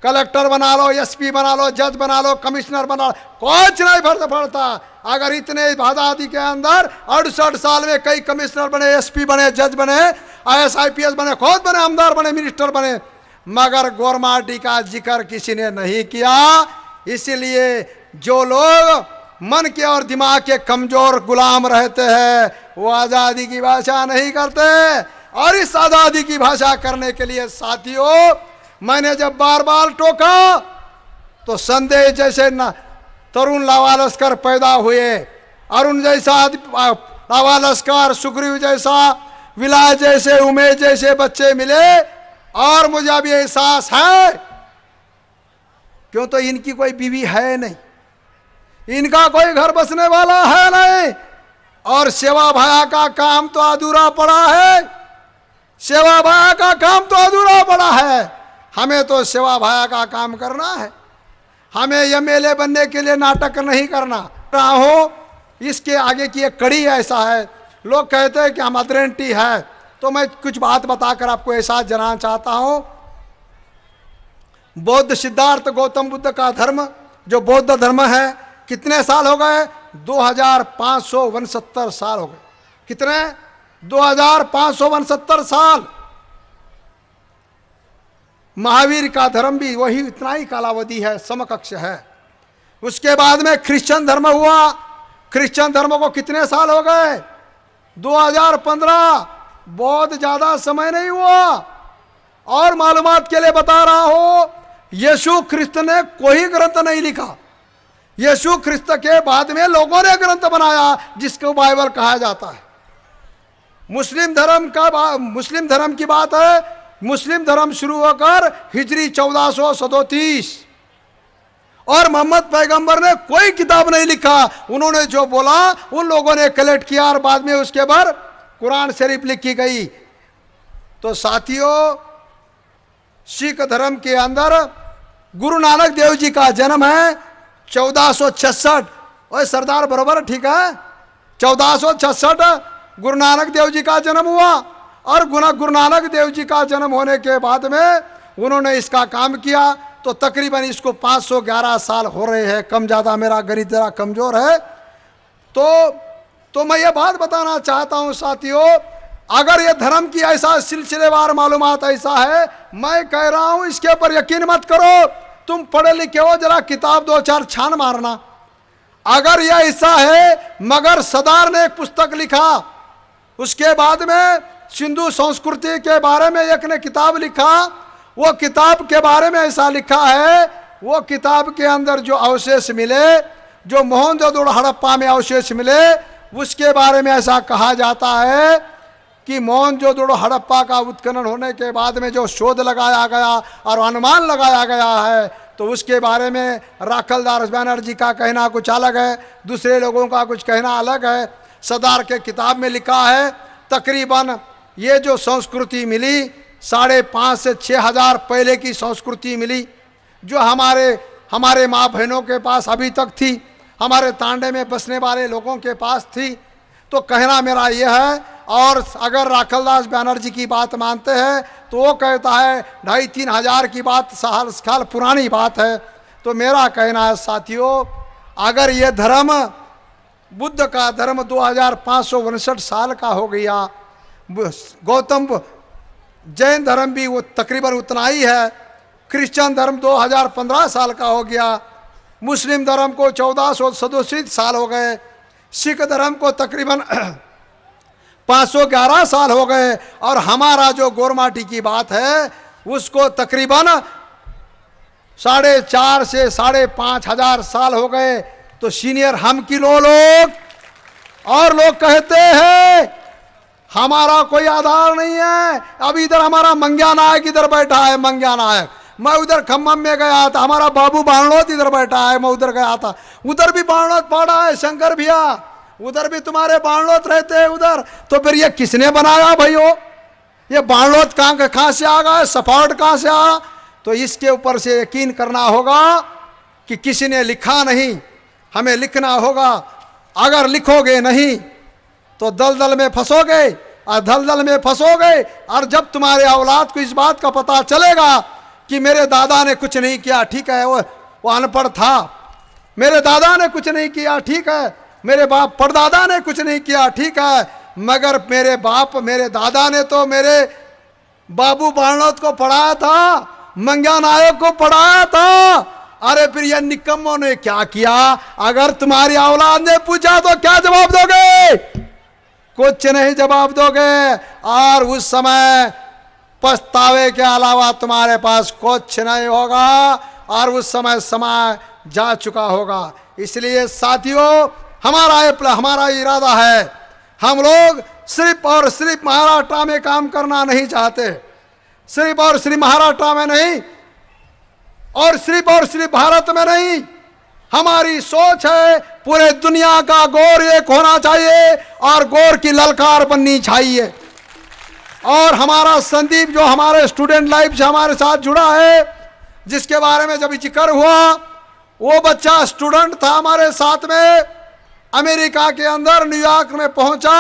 कलेक्टर बना लो, एसपी बना लो, जज बना लो, कमिश्नर बना लो, कुछ नहीं फर्क पड़ता। अगर इतने आजादी के अंदर 68 साल में कई कमिश्नर बने, एसपी बने, जज बने, IAS IPS बने, खुद बने, आमदार बने, मिनिस्टर बने, मगर गोरमाटी का जिक्र किसी ने नहीं किया। इसलिए जो लोग मन के और दिमाग के कमजोर गुलाम रहते हैं, वो आज़ादी की भाषा नहीं करते। और इस आज़ादी की भाषा करने के लिए साथियों, मैंने जब बार बार टोका तो संदेश जैसे तरुण लावा लश्कर पैदा हुए, अरुण जैसा लावा लश्कर, सुग्रीव जैसा, विलास जैसे, उमेश जैसे बच्चे मिले। और मुझे अभी एहसास है, क्यों तो इनकी कोई बीवी है नहीं, इनका कोई घर बसने वाला है नहीं, और सेवा भाया का काम तो अधूरा पड़ा है। सेवा भाया का काम तो अधूरा पड़ा है। हमें तो सेवा भाया का काम करना है। हमें एमएलए बनने के लिए नाटक नहीं करना हो। इसके आगे की एक कड़ी ऐसा है, लोग कहते हैं कि हम अदरेंटी है, तो मैं कुछ बात बताकर आपको एहसास जनाना चाहता हूं। बौद्ध सिद्धार्थ गौतम बुद्ध का धर्म जो बौद्ध धर्म है, कितने साल हो गए? 2569 साल हो गए। कितने? 2569 साल। महावीर का धर्म भी वही इतना ही कालावधि है, समकक्ष है। उसके बाद में क्रिश्चियन धर्म हुआ। क्रिश्चियन धर्म को कितने साल हो गए? 2015। बहुत ज्यादा समय नहीं हुआ। और मालूमात के लिए बता रहा हूं, यीशु ख्रिस्त ने कोई ग्रंथ नहीं लिखा। यीशु ख्रिस्त के बाद में लोगों ने ग्रंथ बनाया जिसको बाइबल कहा जाता है। मुस्लिम धर्म की बात है। मुस्लिम धर्म शुरू होकर हिजरी 1437, और मोहम्मद पैगंबर ने कोई किताब नहीं लिखा। उन्होंने जो बोला उन लोगों ने कलेक्ट किया और बाद में उसके बाद कुरान शरीफ लिखी गई। तो साथियों, सिख धर्म के अंदर गुरु नानक देव जी का जन्म है 1466। और सरदार बरोबर ठीक है, 1466 गुरु नानक देव जी का जन्म हुआ। और गुरु नानक देव जी का जन्म होने के बाद में उन्होंने इसका काम किया। तो तकरीबन इसको 511 साल हो रहे हैं। कम ज़्यादा मेरा गणित जरा कमज़ोर है। तो मैं ये बात बताना चाहता हूँ साथियों, अगर ये धर्म की ऐसा सिलसिलेवार मालूमात ऐसा है, मैं कह रहा हूँ इसके ऊपर यकीन मत करो। तुम पढ़े लिखे हो, जरा किताब 2-4 छान मारना। अगर यह ऐसा है, मगर सरदार ने एक पुस्तक लिखा, उसके बाद में सिंधु संस्कृति के बारे में एक ने किताब लिखा। वो किताब के बारे में ऐसा लिखा है, वो किताब के अंदर जो अवशेष मिले, जो मोहनजोदड़ो हड़प्पा में अवशेष मिले, उसके बारे में ऐसा कहा जाता है कि मोहनजोदड़ो हड़प्पा का उत्खनन होने के बाद में जो शोध लगाया गया और अनुमान लगाया गया है, तो उसके बारे में राखलदास बनर्जी का कहना कुछ अलग है, दूसरे लोगों का कुछ कहना अलग है। सरदार के किताब में लिखा है तकरीबन ये जो संस्कृति मिली 5,500 से 6,000 पहले की संस्कृति मिली, जो हमारे माँ बहनों के पास अभी तक थी, हमारे तांडे में बसने वाले लोगों के पास थी। तो कहना मेरा यह है, और अगर राखलदास बनर्जी की बात मानते हैं तो वो कहता है 2,500-3 हज़ार की बात साल पुरानी बात है। तो मेरा कहना है साथियों, अगर ये धर्म बुद्ध का धर्म 2559 साल का हो गया, गौतम जैन धर्म भी वो तकरीबन उतना ही है, क्रिश्चियन धर्म 2015 साल का हो गया, मुस्लिम धर्म को 1467 साल हो गए, सिख धर्म को तकरीबन 511 साल हो गए, और हमारा जो गोरमाटी की बात है उसको तकरीबन 4,500 से 5,500 साल हो गए। तो सीनियर हम किलो लोग, और लोग कहते हैं हमारा कोई आधार नहीं है। अभी इधर हमारा मंग्या नायक इधर बैठा है, मंग्या नायक। मैं उधर खम्मम में गया था, हमारा बाबू बाणोत इधर बैठा है, मैं उधर गया था, उधर भी बाणोत पड़ा है, शंकर भैया उधर भी तुम्हारे बाणोत रहते हैं उधर। तो फिर ये किसने बनाया भाइयों? ये बाणोत कहाँ से आ गया, सपाट कहाँ से आया? तो इसके ऊपर से यकीन करना होगा कि किसी ने लिखा नहीं, हमें लिखना होगा। अगर लिखोगे नहीं तो दलदल में फंसोगे, और दलदल में फंसोगे, और जब तुम्हारे औलाद को इस बात का पता चलेगा कि मेरे दादा ने कुछ नहीं किया, ठीक है, वो अनपढ़ था, मेरे दादा ने कुछ नहीं किया, ठीक है, मेरे बाप परदादा ने कुछ नहीं किया, ठीक है, मगर मेरे दादा ने तो मेरे बाबू बाणोत को पढ़ाया था, मंग्या नायक को पढ़ाया था। अरे फिर ये निकम्मों ने क्या किया? अगर तुम्हारी औलाद ने पूछा तो क्या जवाब दोगे? कुछ नहीं जवाब दोगे, और उस समय पछतावे के अलावा तुम्हारे पास कुछ नहीं होगा, और उस समय जा चुका होगा। इसलिए साथियों, हमारा इरादा है, हम लोग सिर्फ और सिर्फ महाराष्ट्र में काम करना नहीं चाहते, सिर्फ और सिर्फ महाराष्ट्र में नहीं, और सिर्फ भारत में नहीं, हमारी सोच है पूरे दुनिया का गौर एक होना चाहिए और गौर की ललकार बननी चाहिए। और हमारा संदीप जो हमारे स्टूडेंट लाइफ से हमारे साथ जुड़ा है, जिसके बारे में जब जिक्र हुआ, वो बच्चा स्टूडेंट था हमारे साथ में, अमेरिका के अंदर न्यूयॉर्क में पहुंचा,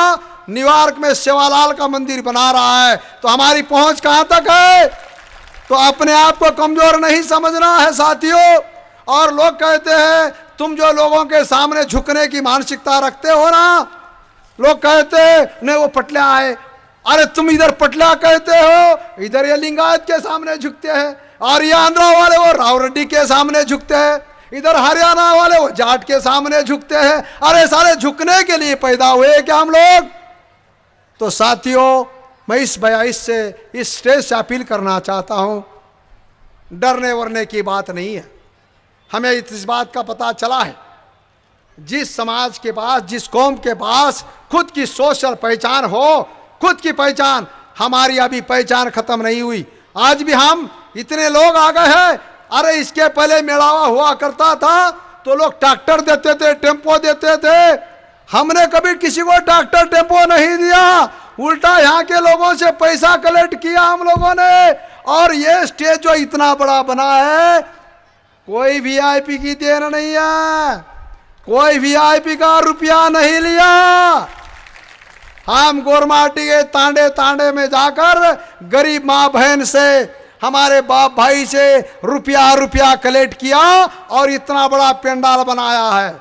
न्यूयॉर्क में सेवालाल का मंदिर बना रहा है। तो हमारी पहुंच कहां तक है? तो अपने आप को कमजोर नहीं समझना है साथियों। और लोग कहते हैं तुम जो लोगों के सामने झुकने की मानसिकता रखते हो ना, लोग कहते हैं नहीं वो पटला है, अरे तुम इधर पटला कहते हो, इधर ये लिंगायत के सामने झुकते हैं, और ये आंध्रा वाले वो राव रेड्डी के सामने झुकते हैं, इधर हरियाणा वाले वो जाट के सामने झुकते हैं। अरे सारे झुकने के लिए पैदा हुए क्या हम लोग? तो साथियों, मैं इस 22 से इस स्टेज से अपील करना चाहता हूं, डरने वरने की बात नहीं है। हमें इस बात का पता चला है, जिस समाज के पास, जिस कौम के पास खुद की सोशल पहचान हो, खुद की पहचान, हमारी अभी पहचान खत्म नहीं हुई। आज भी हम इतने लोग आ गए हैं। अरे इसके पहले मेड़ावा हुआ करता था तो लोग ट्रैक्टर देते थे, टेम्पो देते थे। हमने कभी किसी को ट्रैक्टर टेम्पो नहीं दिया, उल्टा यहाँ के लोगों से पैसा कलेक्ट किया हम लोगों ने। और ये स्टेज जो इतना बड़ा बना है, कोई वीआईपी की देन नहीं है, कोई वीआईपी का रुपया नहीं लिया। हम गोरमाटी के तांडे तांडे में जाकर गरीब माँ बहन से, हमारे बाप भाई से रुपया कलेक्ट किया और इतना बड़ा पंडाल बनाया है।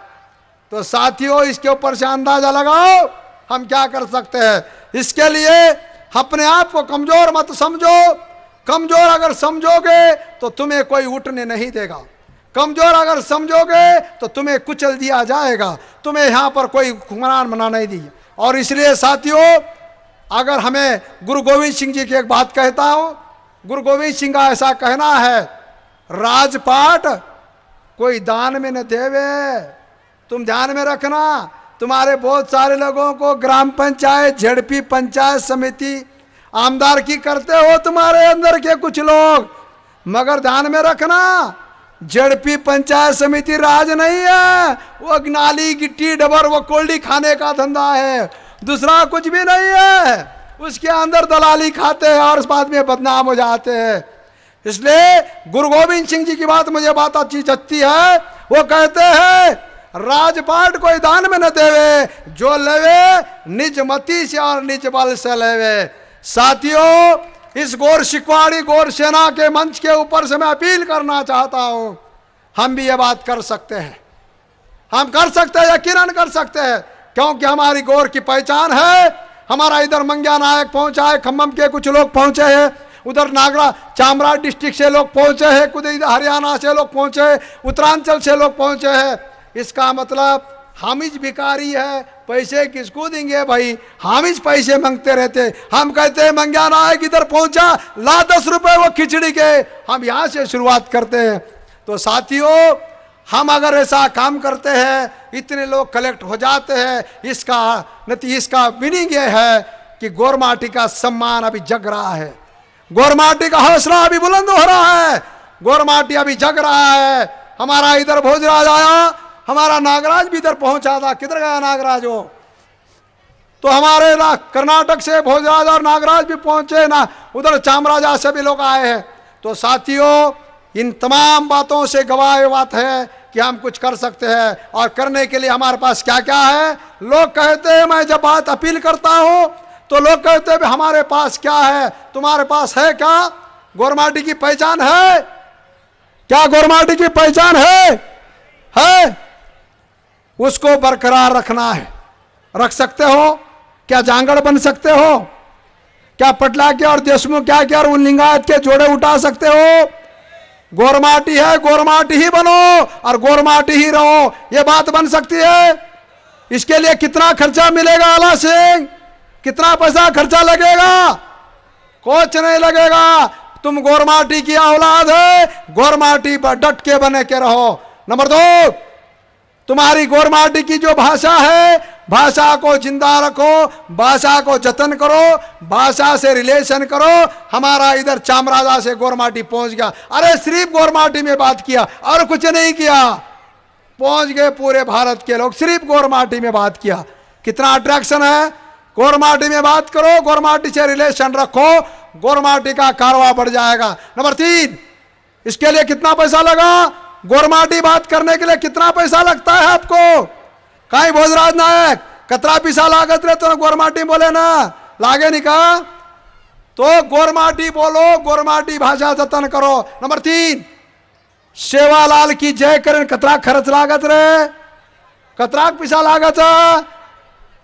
तो साथियों, इसके ऊपर से अंदाजा लगाओ हम क्या कर सकते हैं। इसके लिए अपने आप को कमजोर मत समझो। कमजोर अगर समझोगे तो तुम्हें कोई उठने नहीं देगा। कमजोर अगर समझोगे तो तुम्हें कुचल दिया जाएगा, तुम्हें यहाँ पर कोई हुक्मरान बना नहीं दी। और इसलिए साथियों, अगर हमें गुरु गोविंद सिंह जी की एक बात कहता हूँ, गुरु गोविंद सिंह का ऐसा कहना है, राजपाट कोई दान में न देवे। तुम ध्यान में रखना, तुम्हारे बहुत सारे लोगों को ग्राम पंचायत, झड़पी पंचायत समिति, आमदार की करते हो तुम्हारे अंदर के कुछ लोग, मगर ध्यान में रखना, झड़पी पंचायत समिति राज नहीं है, वो नाली गिट्टी डबर वो कोल्डी खाने का धंधा है, दूसरा कुछ भी नहीं है। उसके अंदर दलाली खाते हैं और उस बात में बदनाम हो जाते हैं। इसलिए गुरु गोविंद सिंह जी की बात मुझे बात अच्छी जचती है। वो कहते हैं राजपाट कोई दान में न देवे, जो लेवे निज मति से और निज बल से लेवे। साथियों, इस गौर शिकवाड़ी गौर सेना के मंच के ऊपर से मैं अपील करना चाहता हूं, हम भी ये बात कर सकते हैं, हम कर सकते हैं, यकीनन कर सकते हैं, क्योंकि हमारी गौर की पहचान है। हमारा इधर मंग्या नायक पहुंचा है, खम्मम के कुछ लोग पहुंचे हैं, उधर नागरा चामराज डिस्ट्रिक्ट से लोग पहुंचे हैं, कुछ इधर हरियाणा से लोग पहुंचे हैं, उत्तरांचल से लोग पहुंचे हैं। इसका मतलब हामिज भिखारी है, पैसे किसको देंगे भाई? हामिज पैसे मांगते रहते। हम कहते हैं मंग्या नायक इधर पहुंचा, ला 10 रुपए वो खिचड़ी के, हम यहाँ से शुरुआत करते हैं। तो साथियों, हम अगर ऐसा काम करते हैं, इतने लोग कलेक्ट हो जाते हैं, इसका मीनिंग ये है कि गोरमाटी का सम्मान अभी जग रहा है, गोरमाटी का हौसला अभी बुलंद हो रहा है, गोरमाटी अभी जग रहा है। हमारा इधर भोजराज आया, हमारा नागराज भी इधर पहुंचा था। किधर गया नागराज? हो तो हमारे कर्नाटक से भोजराज और नागराज भी पहुंचे ना, उधर चामराजा से भी लोग आए हैं। तो साथियों, इन तमाम बातों से गवाह बात है कि हम कुछ कर सकते हैं, और करने के लिए हमारे पास क्या क्या है। लोग कहते हैं, मैं जब बात अपील करता हूं तो लोग कहते हैं हमारे पास क्या है, तुम्हारे पास है क्या? गोरमाटी की पहचान है क्या? गोरमाटी की पहचान है? उसको बरकरार रखना है। रख सकते हो क्या? जांगड़ बन सकते हो क्या? पटला के और देशमुख क्या क्या और उन लिंगायत के जोड़े उठा सकते हो? गोरमाटी है, गोरमाटी ही बनो और गोरमाटी ही रहो, ये बात बन सकती है। इसके लिए कितना खर्चा मिलेगा आला सिंह? कितना पैसा खर्चा लगेगा? कुछ नहीं लगेगा। तुम गोरमाटी की औलाद है, गोरमाटी पर डट के बने के रहो। नंबर 2, तुम्हारी गोरमाटी की जो भाषा है, भाषा को जिंदा रखो, भाषा को जतन करो, भाषा से रिलेशन करो। हमारा इधर चामराजा से गोरमाटी पहुंच गया, अरे सिर्फ गोरमाटी में बात किया और कुछ नहीं किया। पहुंच गए पूरे भारत के लोग, सिर्फ गोरमाटी में बात किया। कितना अट्रैक्शन है, गोरमाटी में बात करो, गोरमाटी से रिलेशन रखो, गोरमाटी का कारवा बढ़ जाएगा। नंबर 3, इसके लिए कितना पैसा लगा, गोरमाटी बात करने के लिए कितना पैसा लगता है आपको? कहीं भोजराज नायक कतरा पैसा लागत रहे तो गोरमाटी बोले ना, लागे नहीं का? तो गोरमाटी बोलो, गोरमाटी भाषा जतन करो। नंबर 3, सेवालाल की जय करें, कतरा खर्च लागत रहे, कतरा पैसा लागत है?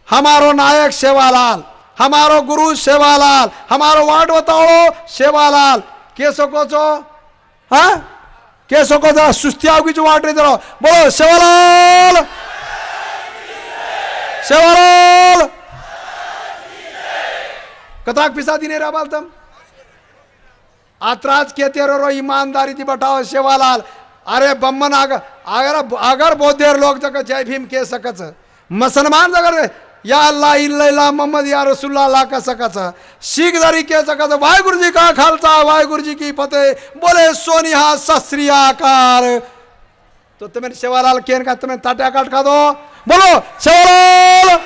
हमारो नायक सेवालाल, हमारो गुरु सेवालाल, हमारो वार्ड बताओ सेवालाल, के सको छो? हाँ के सको जरा सुस्तियाओ की जो वार्ड रही जरा बोलो सेवालाल, सेवालाल। कतराक पैसा दी नहीं रहा बाल तुम आतराज कहते रहो, ईमानदारी थी बताओ सेवालाल। अरे बम्मन अगर बहुत देर लोग जगह जय भीम कह सकत, मुसलमान अगर या अल्लाह इल्लल्लाह मोहम्मद या रसूलुल्लाह अल्लाह का सकत, सिख दरी कह सकत, वाहिगुरु जी का खालसा वाहिगुरु जी की फतेह, बोले सोनिहा सत श्री अकाल। तो तुम्हें सेवालाल केन का तुम्हें ताटिया काट खा दो, बोलो सेवालाल।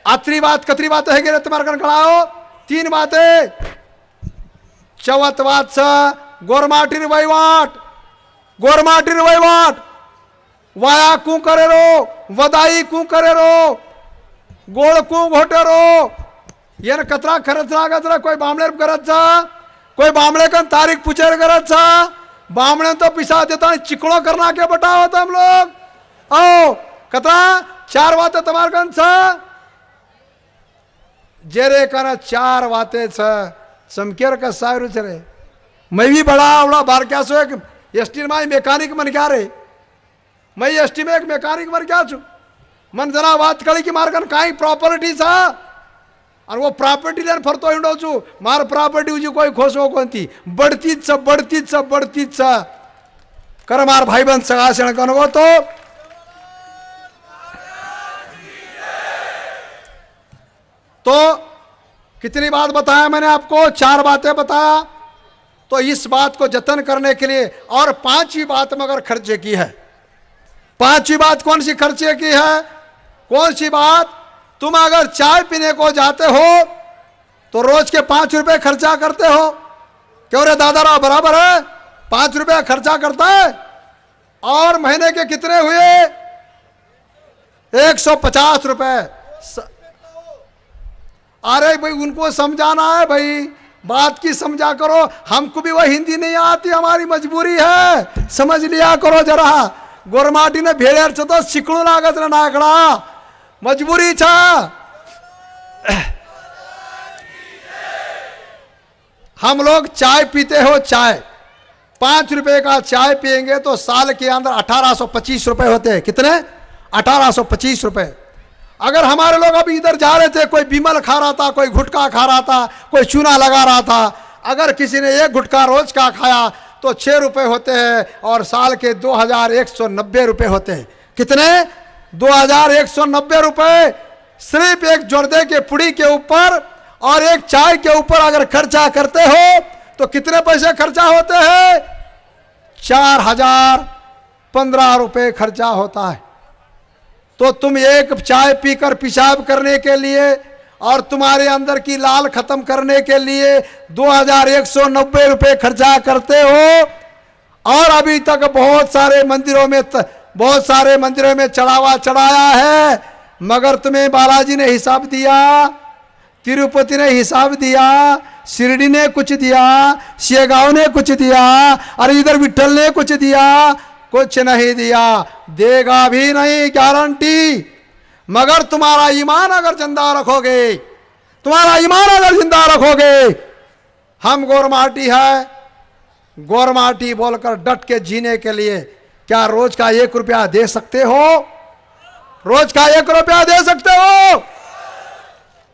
आखिरी बात कतरी बात है गे तुम्हारे कन खड़ा हो, 3 बातें। चौथ बात से गोरमाटीर वहीवाट, गोरमाटीर वहीवाट वाया कू करे रो, वदाई कू करे रो, गोड़ कू घोटे रो, ये कतरा खर्च लागत रहा, कोई बामणे करत छा, कोई बामणे का तारीख पूछे करत छा, बामणे तो पिसा देता चिकड़ो करना के बताओ तुम लोग। आओ कतरा 4 बातें तुम्हारे कन छा, जेरे कना 4 बातें छा, समकेर का सायरु चरे। मैं भी बड़ा आवड़ा बार क्या सो एक एसटी में मैकेनिक मन क्या रे, मैं एसटी में एक मैकेनिक मन क्या छू, मन जरा बात करी कि मारकन काई प्रॉपर्टी था और वो प्रॉपर्टी लेन फरतो हिंडो छू, मार प्रॉपर्टी उजी कोई खोसो कोणती बढ़तीच छ बढ़तीच छ बढ़तीच छ कर मार भाई बंद सगासण कनको। तो कितनी बात बताया मैंने आपको, 4 बातें बताया। तो इस बात को जतन करने के लिए और 5वीं बात में अगर खर्चे की है, 5वीं बात कौन सी खर्चे की है, कौन सी बात, तुम अगर चाय पीने को जाते हो तो रोज के 5 रुपए खर्चा करते हो, क्यों रे दादाराव बराबर है, 5 रुपए खर्चा करता है, और महीने के कितने हुए 150 रुपए। अरे भाई उनको समझाना है भाई, बात की समझा करो, हमको भी वह हिंदी नहीं आती, हमारी मजबूरी है, समझ लिया करो जरा। गोरमाटी ने भेड़ेर छ तो सिकड़ू लागत रे नाकड़ा, मजबूरी छा। हम लोग चाय पीते हो, चाय 5 रुपए का चाय पिएंगे तो साल के अंदर 1825 रुपए होते हैं। कितने? 1825 रुपए। अगर हमारे लोग अभी इधर जा रहे थे, कोई बिमल खा रहा था, कोई गुटखा खा रहा था, कोई चूना लगा रहा था, अगर किसी ने 1 गुटखा रोज का खाया तो 6 रुपए होते हैं और साल के 2190 रुपए होते हैं। कितने? 2190 रुपए सिर्फ एक जोरदे के पुड़ी के ऊपर और एक चाय के ऊपर अगर खर्चा करते हो तो कितने पैसे खर्चा होते हैं? 4015 रुपए खर्चा होता है। तो तुम एक चाय पीकर पेशाब करने के लिए और तुम्हारे अंदर की लाल खत्म करने के लिए 2190 रुपए खर्चा करते हो, और अभी तक बहुत सारे मंदिरों में चढ़ावा चढ़ाया है, मगर तुम्हें बालाजी ने हिसाब दिया, तिरुपति ने हिसाब दिया, शिरडी ने कुछ दिया, शेगांव ने कुछ दिया, और इधर विठल ने कुछ दिया, कुछ नहीं दिया, देगा भी नहीं गारंटी। मगर तुम्हारा ईमान अगर जिंदा रखोगे, तुम्हारा ईमान अगर जिंदा रखोगे, हम गोरमाटी है, गोरमाटी बोलकर डट के जीने के लिए क्या रोज का 1 रुपया दे सकते हो? रोज का 1 रुपया दे सकते हो?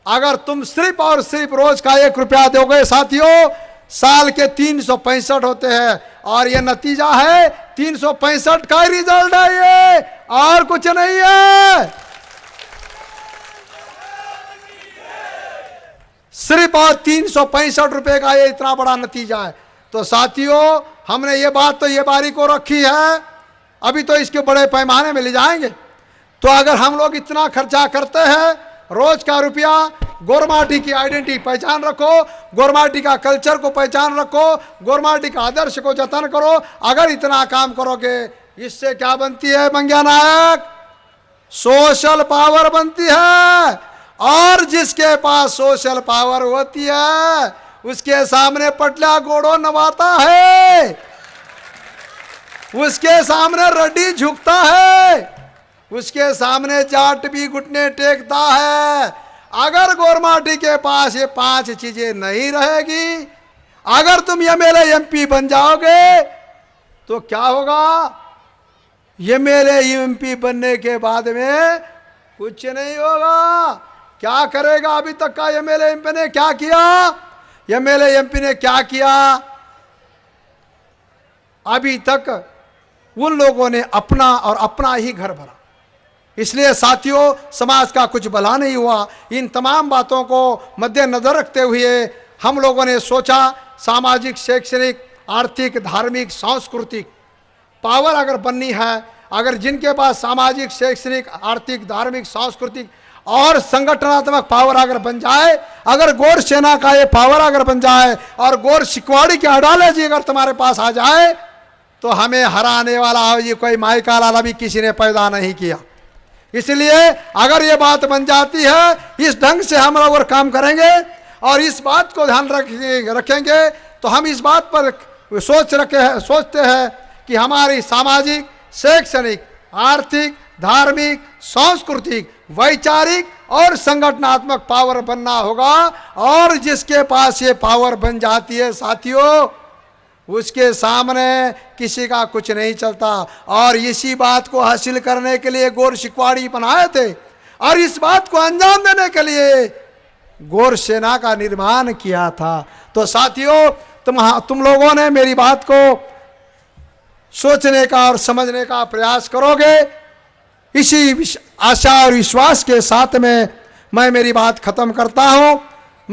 अगर तुम सिर्फ और सिर्फ रोज का 1 रुपया दोगे साथियों, साल के 365 होते हैं, और ये नतीजा है 365 का रिजल्ट है ये, और कुछ नहीं है। सिर्फ और 365 रुपए का ये इतना बड़ा नतीजा है। तो साथियों हमने ये बात तो ये बारी को रखी है, अभी तो इसके बड़े पैमाने में ले जाएंगे। तो अगर हम लोग इतना खर्चा करते हैं, रोज का रुपया, गोरमाटी की आइडेंटिटी पहचान रखो, गोरमाटी का कल्चर को पहचान रखो, गोरमाटी का आदर्श को जतन करो। अगर इतना काम करोगे, इससे क्या बनती है मंग्या नायक? सोशल पावर बनती है। और जिसके पास सोशल पावर होती है, उसके सामने पटला घोड़ो नवाता है, उसके सामने रड्डी झुकता है, उसके सामने जाट भी घुटने टेकता है। अगर गोरमाटी के पास ये 5 चीजें नहीं रहेगी, अगर तुम एमएलए एमपी बन जाओगे तो क्या होगा? एमएलए एमपी बनने के बाद में कुछ नहीं होगा। क्या करेगा? अभी तक का एमएलए एमपी ने क्या किया? एमएलए एमपी ने क्या किया? अभी तक उन लोगों ने अपना और अपना ही घर भरा। इसलिए साथियों, समाज का कुछ भला नहीं हुआ। इन तमाम बातों को मद्देनजर रखते हुए हम लोगों ने सोचा, सामाजिक, शैक्षणिक, आर्थिक, धार्मिक, सांस्कृतिक पावर अगर बननी है, अगर जिनके पास सामाजिक, शैक्षणिक, आर्थिक, धार्मिक, सांस्कृतिक और संगठनात्मक पावर अगर बन जाए, अगर गौर सेना का ये पावर अगर बन जाए और गौर शिकवाड़ी की आइडियोलॉजी अगर तुम्हारे पास आ जाए, तो हमें हराने वाला ये कोई माइका लाला भी किसी ने पैदा नहीं किया। इसलिए अगर ये बात बन जाती है, इस ढंग से हम लोग काम करेंगे और इस बात को ध्यान रखेंगे, तो हम इस बात पर सोचते हैं कि हमारी सामाजिक, शैक्षणिक, आर्थिक, धार्मिक, सांस्कृतिक, वैचारिक और संगठनात्मक पावर बनना होगा। और जिसके पास ये पावर बन जाती है साथियों, उसके सामने किसी का कुछ नहीं चलता। और इसी बात को हासिल करने के लिए गौर शिकवाड़ी बनाए थे और इस बात को अंजाम देने के लिए गौर सेना का निर्माण किया था। तो साथियों, तुम लोगों ने मेरी बात को सोचने का और समझने का प्रयास करोगे, इसी आशा और विश्वास के साथ में मैं मेरी बात खत्म करता हूं।